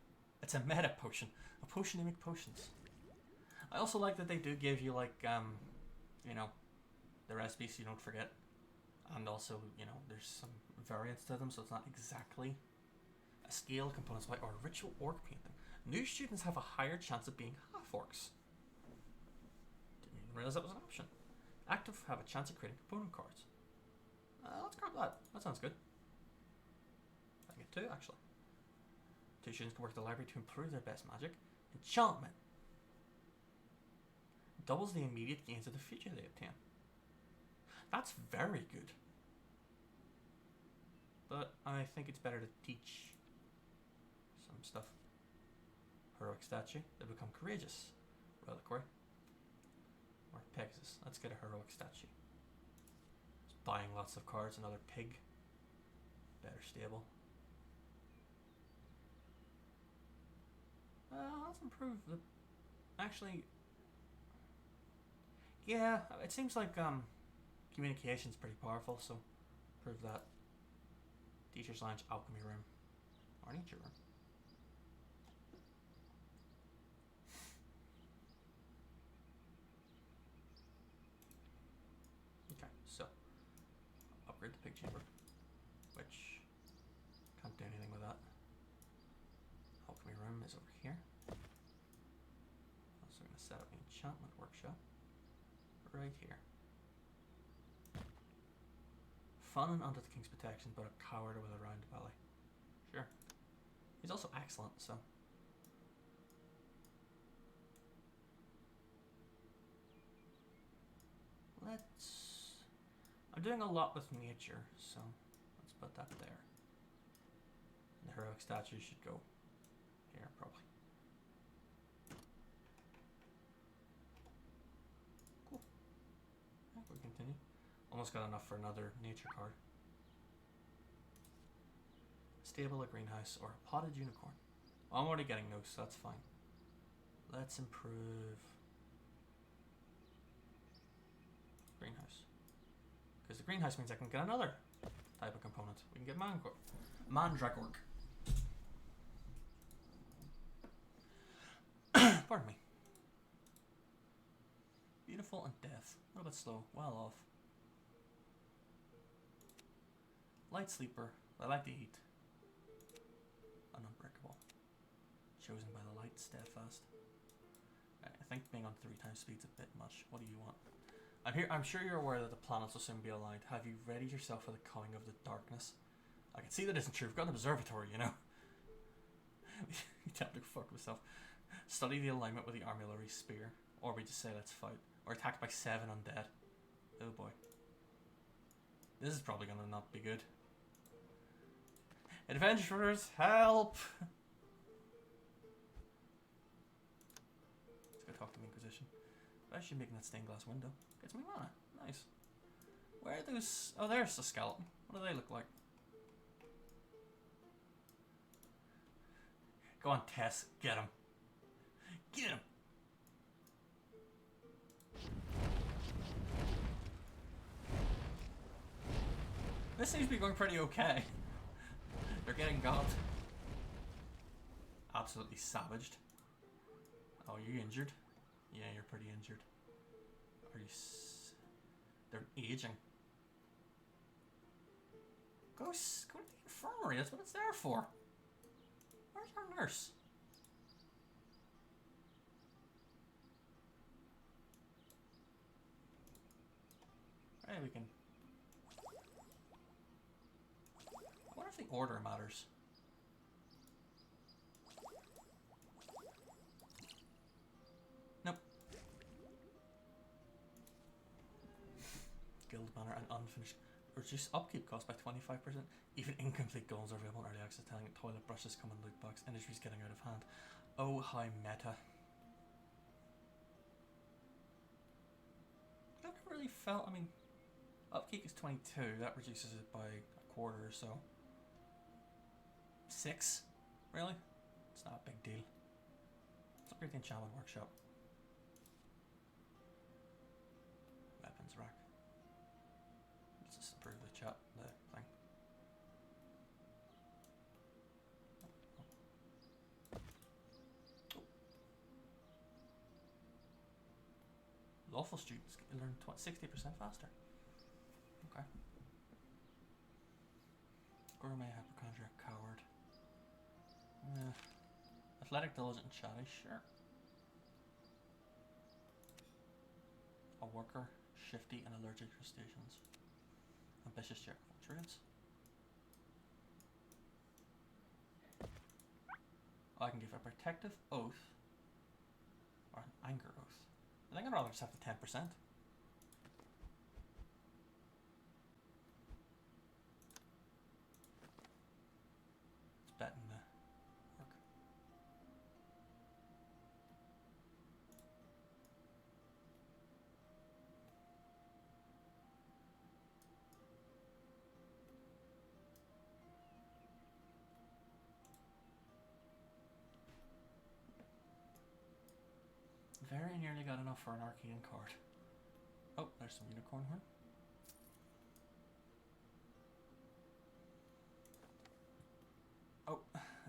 C: It's a meta potion. A potion to make potions. I also like that they do give you like you know, the recipes so you don't forget. And also, you know, there's some variants to them, so it's not exactly a scale components or a ritual orc painting. New students have a higher chance of being half-orcs. Didn't even realize that was an option. Active have a chance of creating component cards. Let's grab that. That sounds good. I can get two, actually. Two students can work at the library to improve their best magic. Enchantment. Doubles the immediate gains of the future they obtain. That's very good. But I think it's better to teach some stuff. Heroic statue. They become courageous. Reliquary. Or Pegasus. Let's get a heroic statue. Just buying lots of cards. Another pig. Better stable. Let's improve the... Actually... Yeah, it seems like communication's pretty powerful, so improve that. Teacher's Lounge, Alchemy Room. Arnie? nature room. Okay, so upgrade the pig chamber, which can't do anything with that. Alchemy room is over here. Also going to set up an enchantment workshop right here. Fun and under the king's protection, but a coward with a round belly. Sure. He's also excellent, so. I'm doing a lot with nature, so let's put that there. And the heroic statue should go here, probably. Cool. Yeah, we continue. Almost got enough for another nature card. Stable, a greenhouse, or a potted unicorn. Well, I'm already getting those, so that's fine. Let's improve greenhouse. Because the greenhouse means I can get another type of component. We can get mandragora. Pardon me. Beautiful and death. A little bit slow. Well off. Light sleeper. I like to eat. An unbreakable. Chosen by the light, steadfast. I think being on 3 times speed's a bit much. What do you want? I'm sure you're aware that the planets will soon be aligned. Have you readied yourself for the coming of the darkness? I can see that isn't true. We've got an observatory, you know. You tell me to fuck myself. Study the alignment with the armillary spear. Or we just say let's fight. Or attacked by 7 undead. Oh boy. This is probably gonna not be good. Adventurers, help! Let's go talk to the Inquisition. I'm actually making that stained glass window. Gets me mana. Nice. Where are those? Oh, there's the skeleton. What do they look like? Go on, Tess. Get him. Get him! This seems to be going pretty okay. They're getting got. Absolutely savaged. Oh, are you injured? Yeah, you're pretty injured. Are you they're aging. Go to the infirmary, that's what it's there for. Where's our nurse? Hey, we can... I wonder if the order matters. Nope. Guild banner and unfinished. Reduce upkeep cost by 25%. Even incomplete goals are available in early access, telling it toilet brushes come in loot box. Industry's getting out of hand. Oh, how meta. I've never really felt, I mean, upkeep is 22. That reduces it by a quarter or so. 6? Really? It's not a big deal. Let's upgrade the enchantment workshop. Weapons rack. Let's just improve the thing. Oh. Lawful students learn 60% faster. Okay. Gourmet hypochondriac coward. Athletic, diligent, and chatty, sure. A worker, shifty, and allergic to crustaceans. Ambitious, jack of all trades. I can give a protective oath or an anger oath. I think I'd rather just have the 10%. It's betting the work. Very nearly got enough for an arcane card. Oh, there's some unicorn horn. Oh,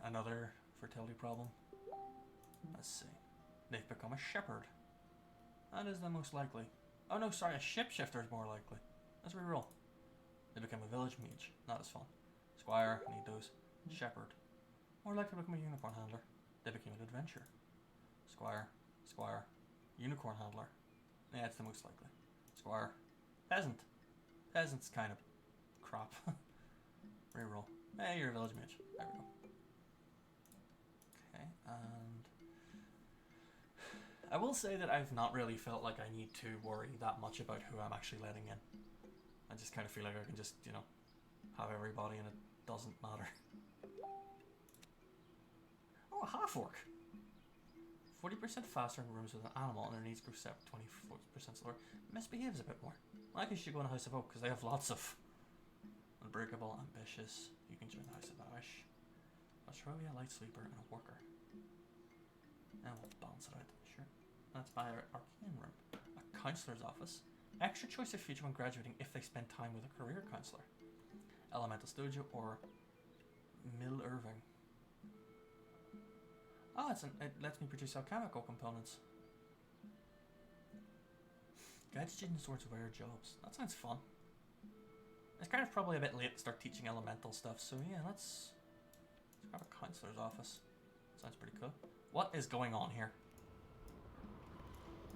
C: another fertility problem. Let's see. They've become a shepherd. That is the most likely. Oh no, sorry, a shapeshifter is more likely. Let's reroll. They become a village mage. Not as fun. Squire, need those. Shepherd. More likely to become a unicorn handler. They became an adventurer. Squire, squire, unicorn handler. Yeah, it's the most likely. Squire, peasant. Peasant's kind of crap. Reroll. Hey, you're a village mage. There we go. Okay, and I will say that I've not really felt like I need to worry that much about who I'm actually letting in. I just kind of feel like I can just, you know, have everybody and it doesn't matter. Oh, a half-orc. 40% faster in rooms with an animal and their needs grow 24% slower. Misbehaves a bit more. I guess you should go in a House of Oak because they have lots of unbreakable, ambitious. You can join the House of Ash. Australia, light sleeper, and a worker. And we'll balance it out. Sure. That's by our arcane room. A counsellor's office. Extra choice of future when graduating if they spend time with a career counsellor. Elemental Studio or Mill Irving. Oh, it lets me produce alchemical components. Guide students towards rare jobs. That sounds fun. It's kind of probably a bit late to start teaching elemental stuff, so yeah, let's grab a counselor's office. Sounds pretty cool. What is going on here?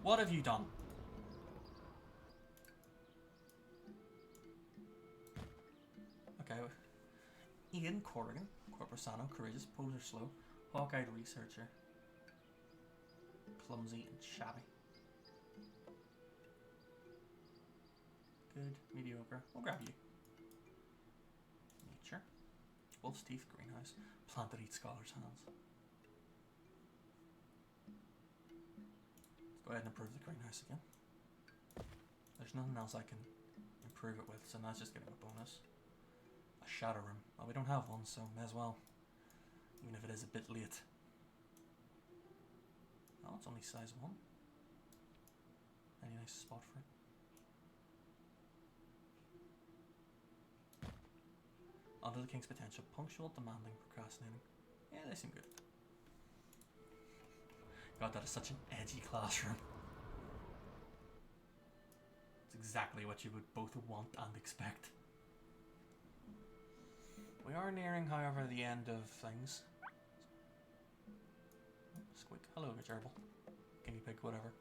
C: What have you done? Okay. Ian Corrigan, Corposano, courageous, poser slow, hawk-eyed researcher, clumsy and shabby. Good, mediocre. We'll grab you. Nature. Wolf's teeth, greenhouse. Plant that eats scholars' hands. Let's go ahead and improve the greenhouse again. There's nothing else I can improve it with, so now it's just getting a bonus. A shadow room. Well, we don't have one, so may as well. Even if it is a bit late. Oh, it's only size 1. Any nice spot for it? Under the King's potential. Punctual, demanding, procrastinating. Yeah, they seem good. God, that is such an edgy classroom. It's exactly what you would both want and expect. We are nearing, however, the end of things. Squeak. Hello, gerbil. Guinea pig, whatever.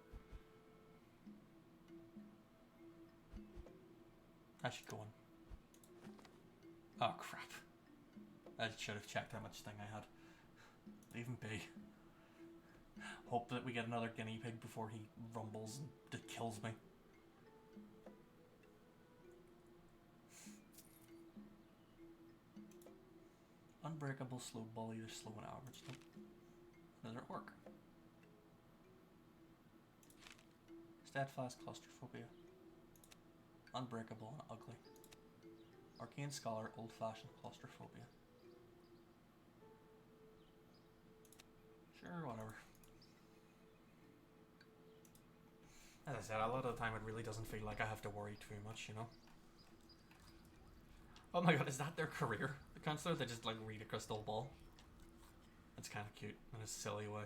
C: I should go on. Oh, crap. I should have checked how much thing I had. Leave him be. Hope that we get another guinea pig before he rumbles and kills me. Unbreakable, slow ball, either slow and average. Another orc. Steadfast, claustrophobia. Unbreakable and ugly. Arcane scholar, old-fashioned claustrophobia. Sure, whatever. As I said, a lot of the time it really doesn't feel like I have to worry too much, you know? Oh my god, is that their career? The counselor? They just like read a crystal ball. It's kind of cute in a silly way.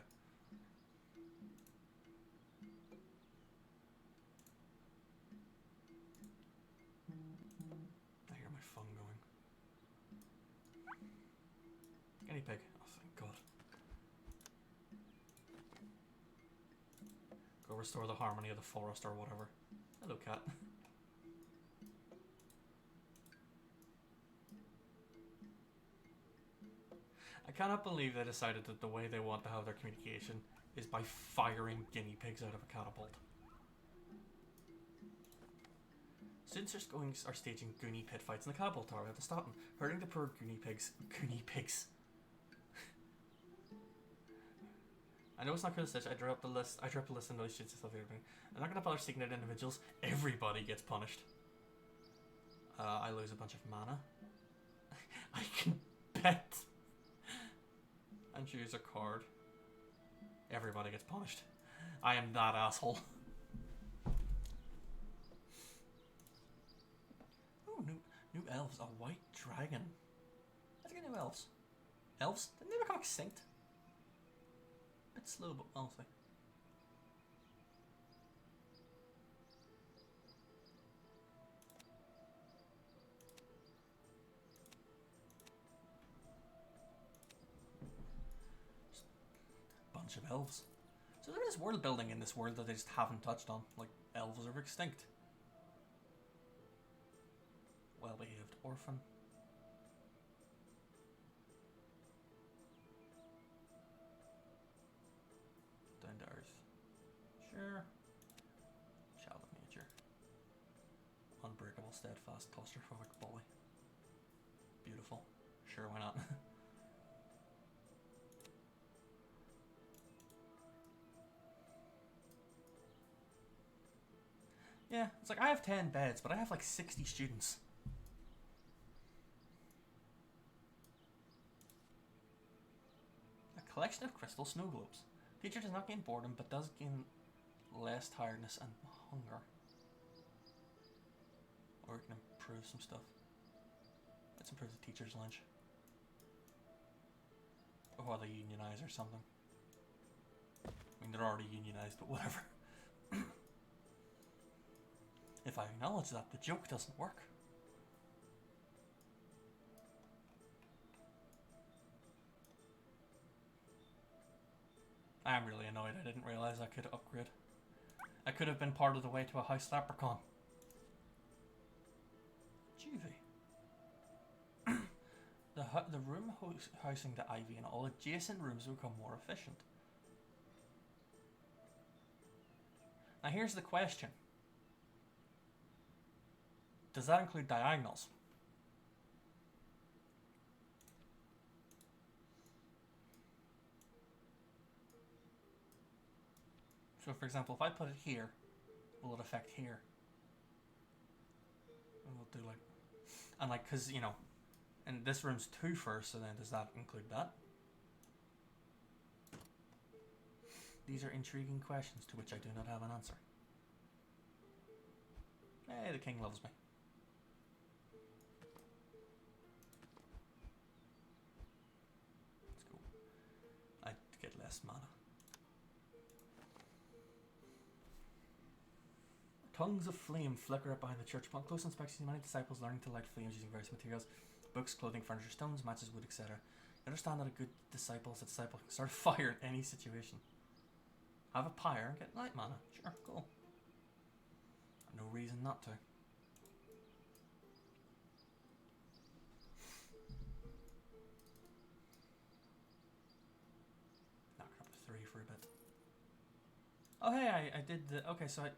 C: I hear my phone going. Guinea pig. Oh, thank god. Go restore the harmony of the forest or whatever. Hello, cat. I cannot believe they decided that the way they want to have their communication is by firing guinea pigs out of a catapult. Students are staging goonie pit fights in the catapult tower at the Staten, hurting the poor goonie pigs. Goonie pigs. I know it's not good to stitch. I dropped the list and those shits and stuff. I'm not gonna bother seeking out individuals. Everybody gets punished. I lose a bunch of mana. I can bet. And choose a card. Everybody gets punished. I am that asshole. Oh, new elves. A white dragon. Let's get new elves. Elves? Didn't they become extinct? A bit slow, but wealthy. Bunch of elves. So there is world building in this world that they just haven't touched on. Like, elves are extinct. Well behaved orphan. Down to earth. Sure. Child of nature. Unbreakable, steadfast, claustrophobic bully. Beautiful. Sure, why not? Yeah, it's like I have 10 beds, but I have like 60 students. A collection of crystal snow globes. Teacher does not gain boredom, but does gain less tiredness and hunger. Or we can improve some stuff. Let's improve the teacher's lunch. Or they unionize or something. I mean, they're already unionized, but whatever. If I acknowledge that, the joke doesn't work. I'm really annoyed I didn't realise I could upgrade. I could have been part of the way to a house leprechaun. Juvie. The room housing the ivy and all adjacent rooms will become more efficient. Now here's the question. Does that include diagonals? So for example, if I put it here, will it affect here? And we'll do like, and like, cause you know, and this room's 2 first, so then does that include that? These are intriguing questions to which I do not have an answer. Hey, the king loves me. Let's go. I get less mana. Tongues of flame flicker up behind the church. Upon close inspection, many disciples learning to light flames using various materials. Books, clothing, furniture, stones, matches, wood, etc. You understand that a good disciple is a disciple who can start a fire in any situation. Have a pyre and get light mana. Sure, cool. No reason not to. Knock it up to 3 for a bit. Oh hey, I did the... Okay, so I've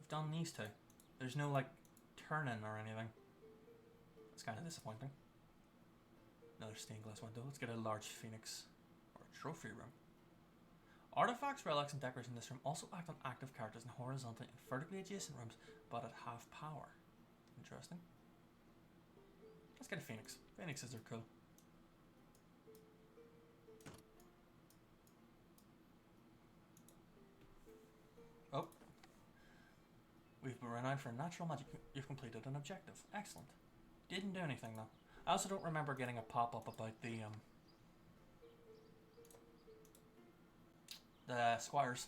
C: done these 2. There's no, like, turning or anything. It's kind of disappointing. Another stained glass window. Let's get a large phoenix or a trophy room. Artifacts, relics, and decorations in this room also act on active characters in horizontal and vertically adjacent rooms, but at half power. Interesting. Let's get a phoenix. Phoenixes are cool. Oh. We've been renowned for natural magic. You've completed an objective. Excellent. Didn't do anything though. I also don't remember getting a pop-up about the squires.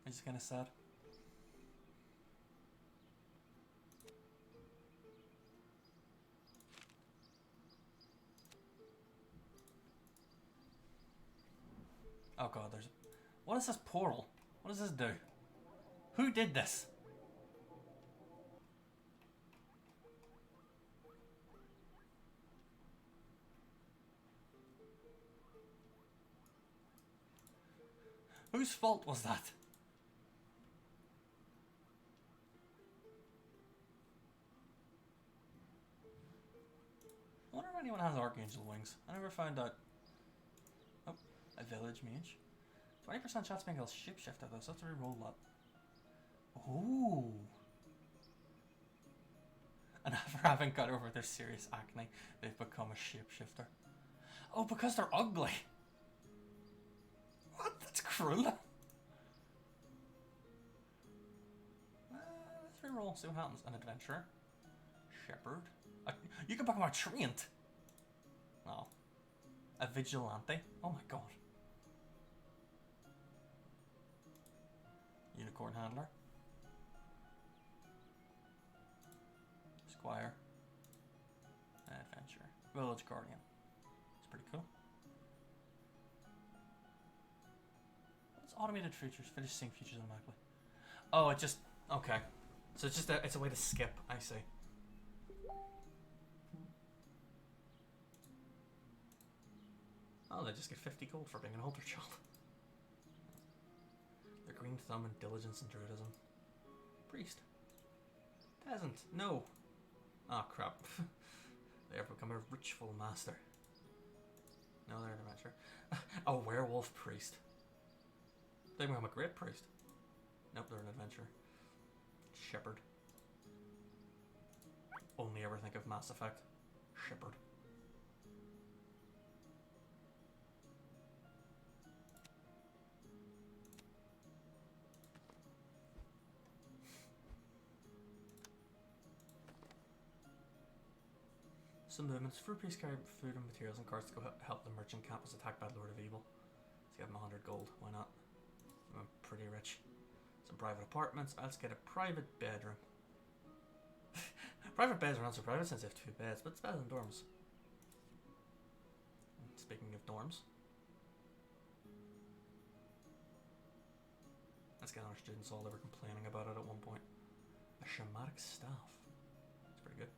C: It's kind of sad. Oh god, there's... What is this portal? What does this do? Who did this? Whose fault was that? I wonder if anyone has Archangel wings. I never found out. Oh, a village mage. 20% chance being able to shapeshift out of this. Let's re-roll that. Ooh. And after having got over their serious acne, they've become a shapeshifter. Oh, because they're ugly. What? That's cruel. Let's reroll, see what happens. An adventurer. Shepherd. You can become a treant. No. A vigilante? Oh my god. Unicorn handler. Squire. Adventure. Village guardian. It's pretty cool. What's automated features? Finish sync features automatically. Oh, it just... Okay. So it's just it's a way to skip, I see. Oh, they just get 50 gold for being an altar child. Their green thumb and diligence and druidism. Priest. Peasant. No. Oh, crap. They have become a ritual master. No, they're an adventurer. A werewolf priest. They become a great priest. Nope, they're an adventurer. Shepherd. Only ever think of Mass Effect. Shepherd. Some movements. Fruit priests carry food and materials and carts to go help the merchant camp was attacked by the Lord of Evil. Let's give him 100 gold. Why not? I'm pretty rich. Some private apartments. Let's get a private bedroom. Private beds are not so private since they have 2 beds, but it's better than dorms. Speaking of dorms, let's get our students all ever complaining about it at one point. A shamanic staff. It's pretty good.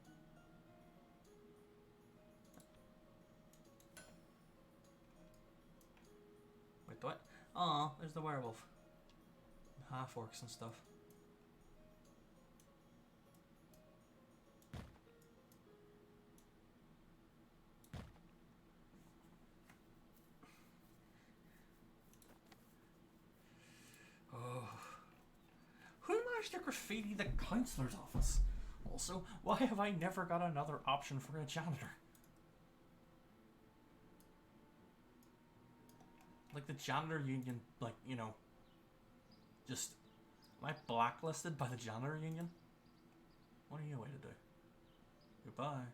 C: Wait, what? Aw, there's the werewolf. Half orcs and stuff. Oh. Who managed to graffiti the counselor's office? Also, why have I never got another option for a janitor? Like the janitor union, like, you know, just, am I blacklisted by the janitor union? What are you way to do? Goodbye.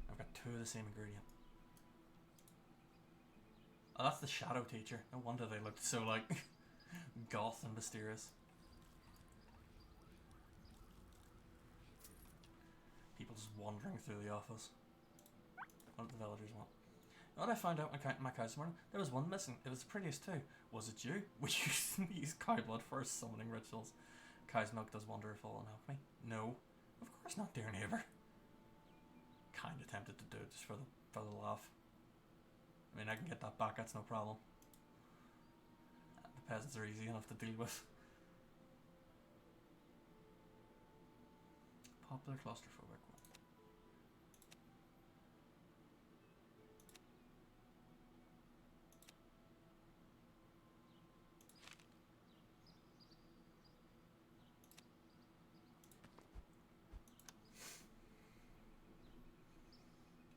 C: I've got 2 of the same ingredient. Oh, that's the shadow teacher. No wonder they looked so, like, goth and mysterious. People just wandering through the office. What do the villagers want? What I found out when counting my cows this morning, there was one missing. It was the prettiest too. Was it you? We use cow blood for our summoning rituals. Cow's milk does wonderful in alchemy. No, of course not, dear neighbour. Kind of tempted to do it just for the laugh. I mean, I can get that back. That's no problem. The peasants are easy enough to deal with. Popular claustrophobic one.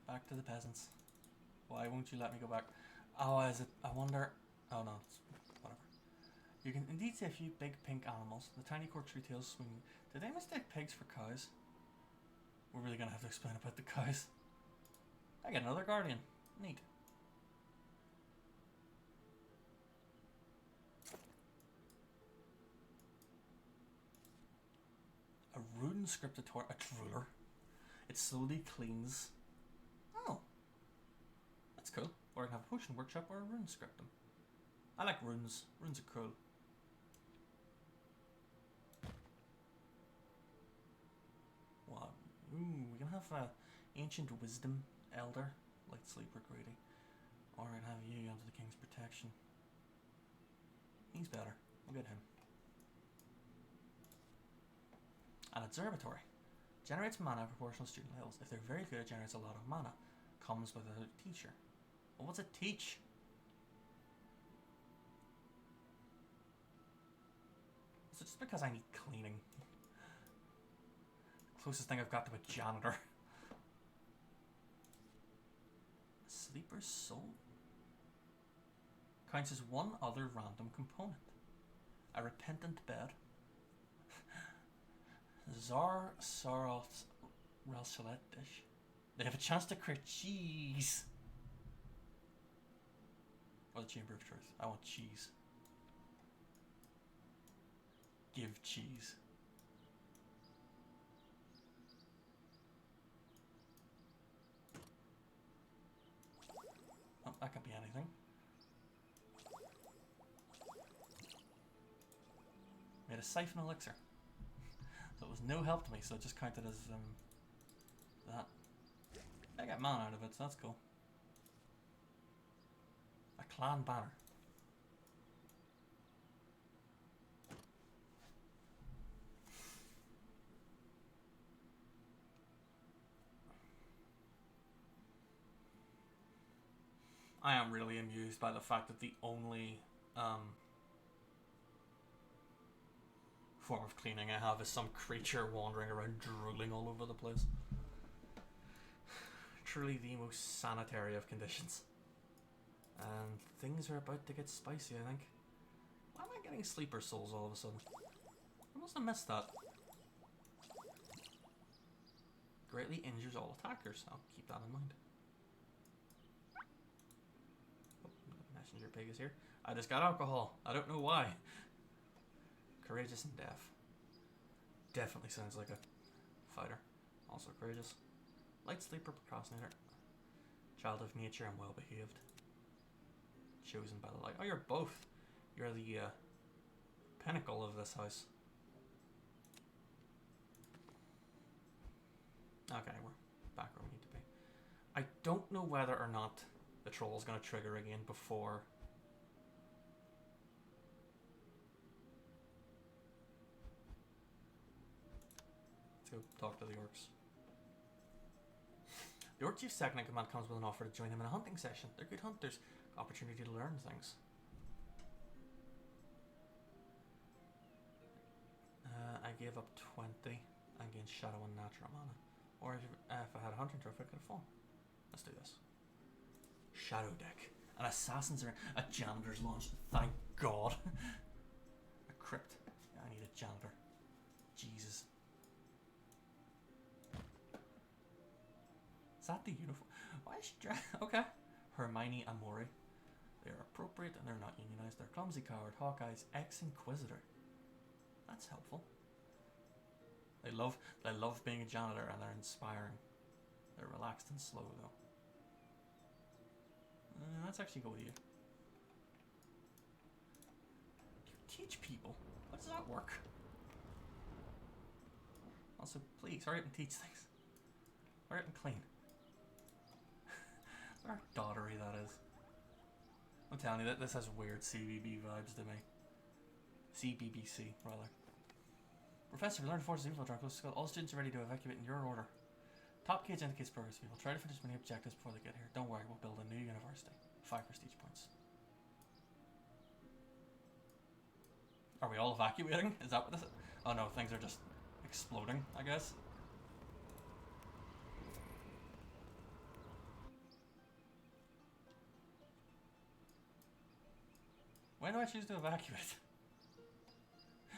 C: Back to the peasants. Why won't you let me go back? Oh, is it? I wonder. Oh no, it's whatever. You can indeed see a few big pink animals. The tiny corkscrew tails swinging. Did they mistake pigs for cows? We're really gonna have to explain about the cows. I get another guardian. Neat. A rune scriptator, a drooler. It slowly cleans. Oh. That's cool. Or I can have a potion workshop or a rune scriptum. I like runes. Runes are cool. What? Ooh, we can have ancient wisdom elder, light sleeper greedy. Or I can have you under the king's protection. He's better. We'll get him. An observatory. Generates mana proportional to student levels. If they're very good, it generates a lot of mana. Comes with a teacher. Well, what's it teach? Is it just because I need cleaning? Closest thing I've got to a janitor. Sleeper's soul. Counts as one other random component. A repentant bed. Zar Saroth's Relsalet dish. They have a chance to create cheese. Chamber of Truth. I want cheese. Give cheese. Oh, that could be anything. Made a siphon elixir. So it was no help to me, so it just counted as that. I got mana out of it, so that's cool. A clan banner. I am really amused by the fact that the only form of cleaning I have is some creature wandering around drooling all over the place. Truly the most sanitary of conditions. And things are about to get spicy, I think. Why am I getting sleeper souls all of a sudden? I must have missed that. Greatly injures all attackers. I'll keep that in mind. Oh, messenger pig is here. I just got alcohol. I don't know why. Courageous and deaf. Definitely sounds like a fighter. Also courageous. Light sleeper, procrastinator. Child of nature and well behaved. Chosen by the light. Oh, you're both. You're the pinnacle of this house. Okay, we're back where we need to be. I don't know whether or not the troll is going to trigger again before. Let's go talk to the orcs. The Orc Chief's second in command comes with an offer to join him in a hunting session. They're good hunters. Opportunity to learn things. I gave up 20 and gained shadow and natural mana. Or if I had a hunting trophy, I could have fallen. Let's do this. Shadow deck. An assassin's ring. A janitor's launch. Thank God. A crypt. Yeah, I need a janitor. Jesus. Is that the uniform? Why is she okay. Hermione Amori. They are appropriate and they're not unionized. They're clumsy coward. Hawkeye's ex-inquisitor. That's helpful. They love being a janitor and they're inspiring. They're relaxed and slow though. Let's actually go with you. Do you teach people? How does that work? Also, please hurry up and teach things. Hurry up and clean. Look how daughtery that is. I'm telling you that this has weird CBB vibes to me. CBBC, rather. Professor, we learned forces of evil at our close school. All students are ready to evacuate in your order. Top cage indicates progress. We will try to finish many objectives before they get here. Don't worry, we'll build a new university. 5 prestige points. Are we all evacuating? Is that what this is? Oh no, things are just exploding, I guess. When do I choose to evacuate?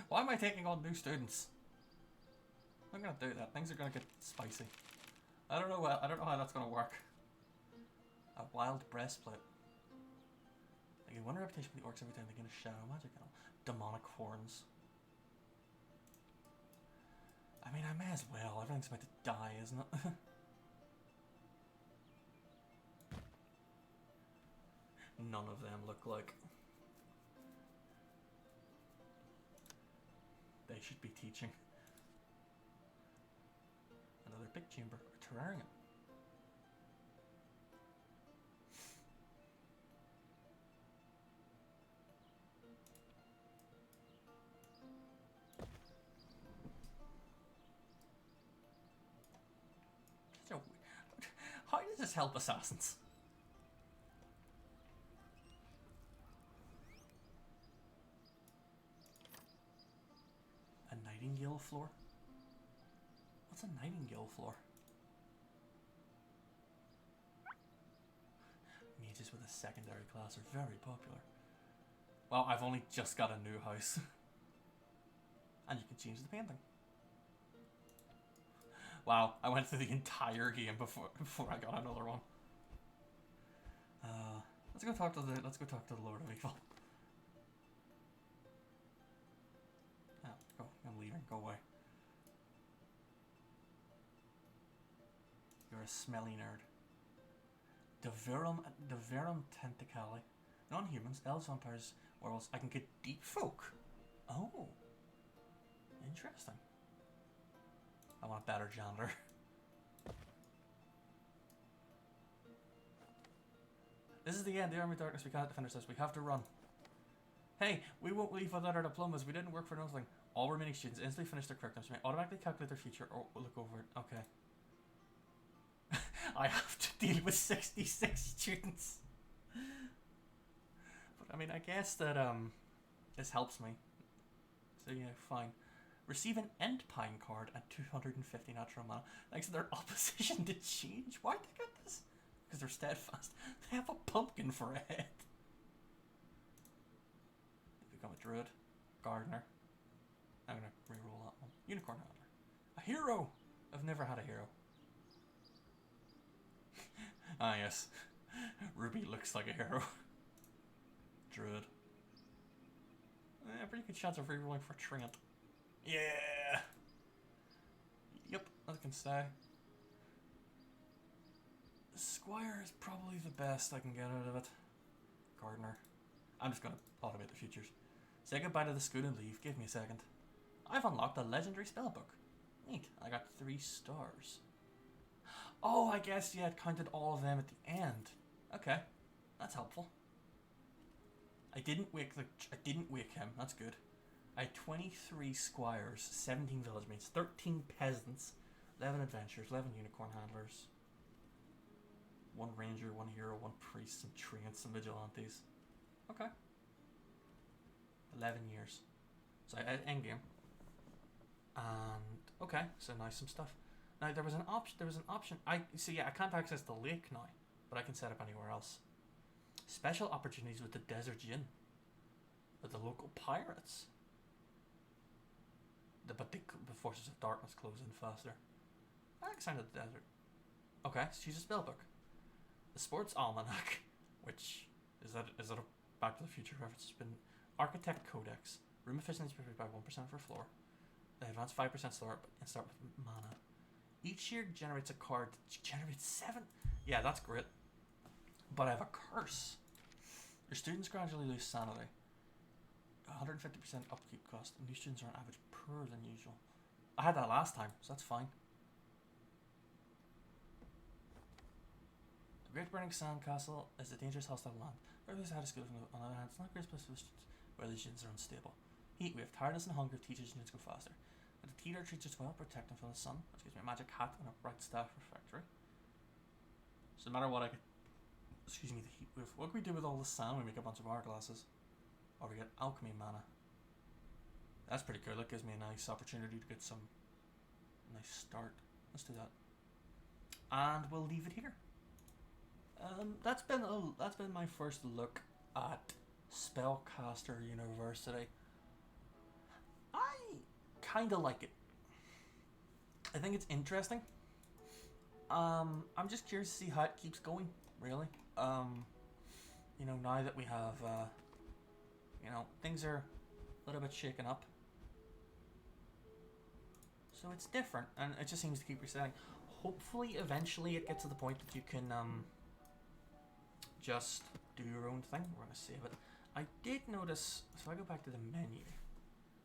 C: Why am I taking on new students? I'm gonna do that. Things are gonna get spicy. I don't know how that's gonna work. A wild breastplate. I get 1 reputation for the orcs every time they gain a shadow magic. Demonic horns. I mean, I may as well. Everything's about to die, isn't it? None of them look like they should be teaching. Another big chamber, a terrarium. How does this help assassins? A nightingale floor? What's a nightingale floor? Mages with a secondary class are very popular. Well, I've only just got a new house. And you can change the painting. Wow, I went through the entire game before I got another one. Let's go talk to the Lord of Evil. Oh, go. I'm leaving. Go away. You're a smelly nerd. The Verum Tentacali. Non-humans, elves, vampires, werewolves. I can get deep folk. Oh. Interesting. I want a better janitor. This is the end. The Army of Darkness. We can't defend ourselves. We have to run. Hey, we won't leave without our diplomas. We didn't work for nothing. All remaining students instantly finish their curriculums. May automatically calculate their future or look over it. Okay. I have to deal with 66 students. But I mean, I guess that this helps me. So yeah, fine. Receive an Endpine card at 250 natural mana. Thanks to their opposition to change. Why'd they get this? Because they're steadfast. They have a pumpkin for a head. They become a druid. Gardener. I'm gonna reroll that one. Unicorn hunter. A hero! I've never had a hero. Ah yes. Ruby looks like a hero. Druid. Pretty good chance of rerolling for Trent. Yeah! Yep, that can stay. Squire is probably the best I can get out of it. Gardener. I'm just gonna automate the futures. Say goodbye to the school and leave. Give me a second. I've unlocked a legendary spellbook. Neat. I got 3 stars. Oh, I guess yeah, it counted all of them at the end. Okay, that's helpful. I didn't wake him. That's good. I had 23 squires, 17 village mates, 13 peasants, 11 adventurers, 11 unicorn handlers, 1 ranger, 1 hero, 1 priest, some treants, some vigilantes. Okay. 11 years. So I had endgame. And okay, so now some stuff. Now there was an option. I can't access the lake now, but I can set up anywhere else. Special opportunities with the Desert Djinn. With the local pirates. But the forces of darkness close in faster. I like the sound of the desert. Okay, so choose a spellbook. The Sports Almanac, which is that a Back to the Future reference? It's been Architect Codex. Room efficiency is by 1% per floor. They advance 5% slower and start with mana. Each year generates a card that generates 7. Yeah, that's great. But I have a curse. Your students gradually lose sanity. 150% upkeep cost. New students are on average poorer than usual. I had that last time, so that's fine. The Great Burning Sand Castle is a dangerous hostile land. Everybody's had a school on the other hand. It's not a great place for students where the students are unstable. Heat wave, tiredness and hunger teaches students to go faster. But the teeter treats us well, protect them from the sun, which gives me a magic hat and a bright staff refractory. So no matter what I get, the heat wave. What can we do with all the sand? We make a bunch of hourglasses. Or we get alchemy mana. That's pretty cool. That gives me a nice opportunity to get some nice start. Let's do that. And we'll leave it here. That's been my first look at Spellcaster University. I kind of like it. I think it's interesting. I'm just curious to see how it keeps going, really. You know, now that we have, you know, things are a little bit shaken up. So it's different, and it just seems to keep resetting. Hopefully, eventually it gets to the point that you can, just do your own thing. We're going to save it. I did notice, so if I go back to the menu,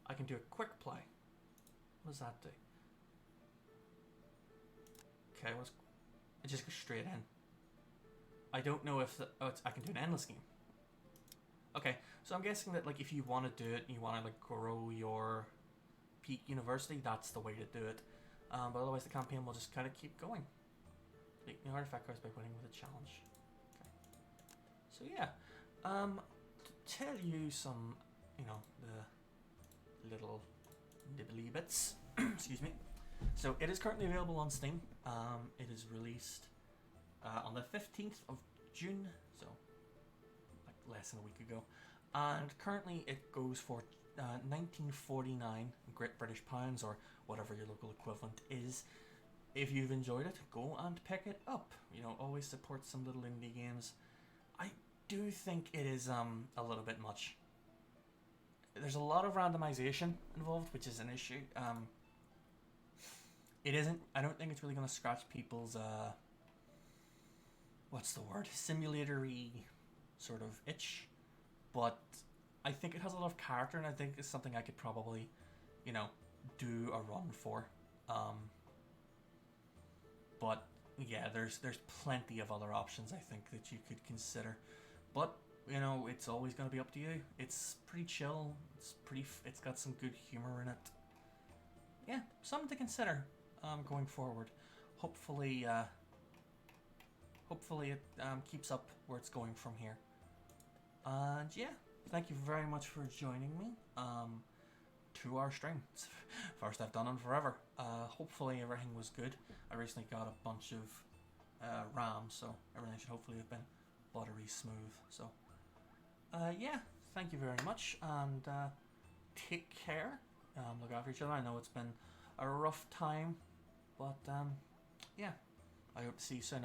C: I can do a quick play. What does that do? Okay, it just goes straight in. I don't know if I can do an endless game. Okay, so I'm guessing that like if you want to do it, you want to like grow your peak university, that's the way to do it. But otherwise, the campaign will just kind of keep going. Make new artifact cards by winning with a challenge. Okay. So yeah, to tell you some, you know, the little nibbly bits. Excuse me. So it is currently available on Steam. It is released on the 15th of June, so like less than a week ago. And currently it goes for 1949 Great British Pounds, or whatever your local equivalent is. If you've enjoyed it, go and pick it up. You know, always support some little indie games. do think it is a little bit much. There's a lot of randomization involved, which is an issue. It isn't. I don't think it's really going to scratch people's what's the word? Simulatory sort of itch, but I think it has a lot of character, and I think it's something I could probably, do a run for. But yeah, there's plenty of other options I think that you could consider, but it's always going to be up to you. It's pretty chill. It's got some good humor in it. Yeah, something to consider going forward. Hopefully it keeps up where it's going from here. And yeah, thank you very much for joining me to our stream. It's the first I've done in forever. Hopefully everything was good. I recently got a bunch of RAM, so everything should hopefully have been buttery smooth. So yeah, thank you very much, and take care. Look after each other. I know it's been a rough time, but yeah, I hope to see you soon.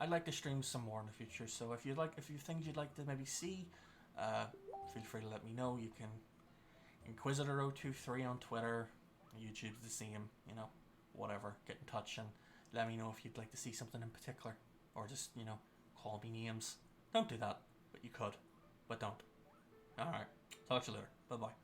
C: I'd like to stream some more in the future, so if you things you'd like to maybe see, feel free to let me know. You can Inquisitor023 on Twitter, YouTube's the same, whatever. Get in touch and let me know if you'd like to see something in particular, or just call me names. Don't do that, but you could, but don't. All right, talk to you later. Bye bye.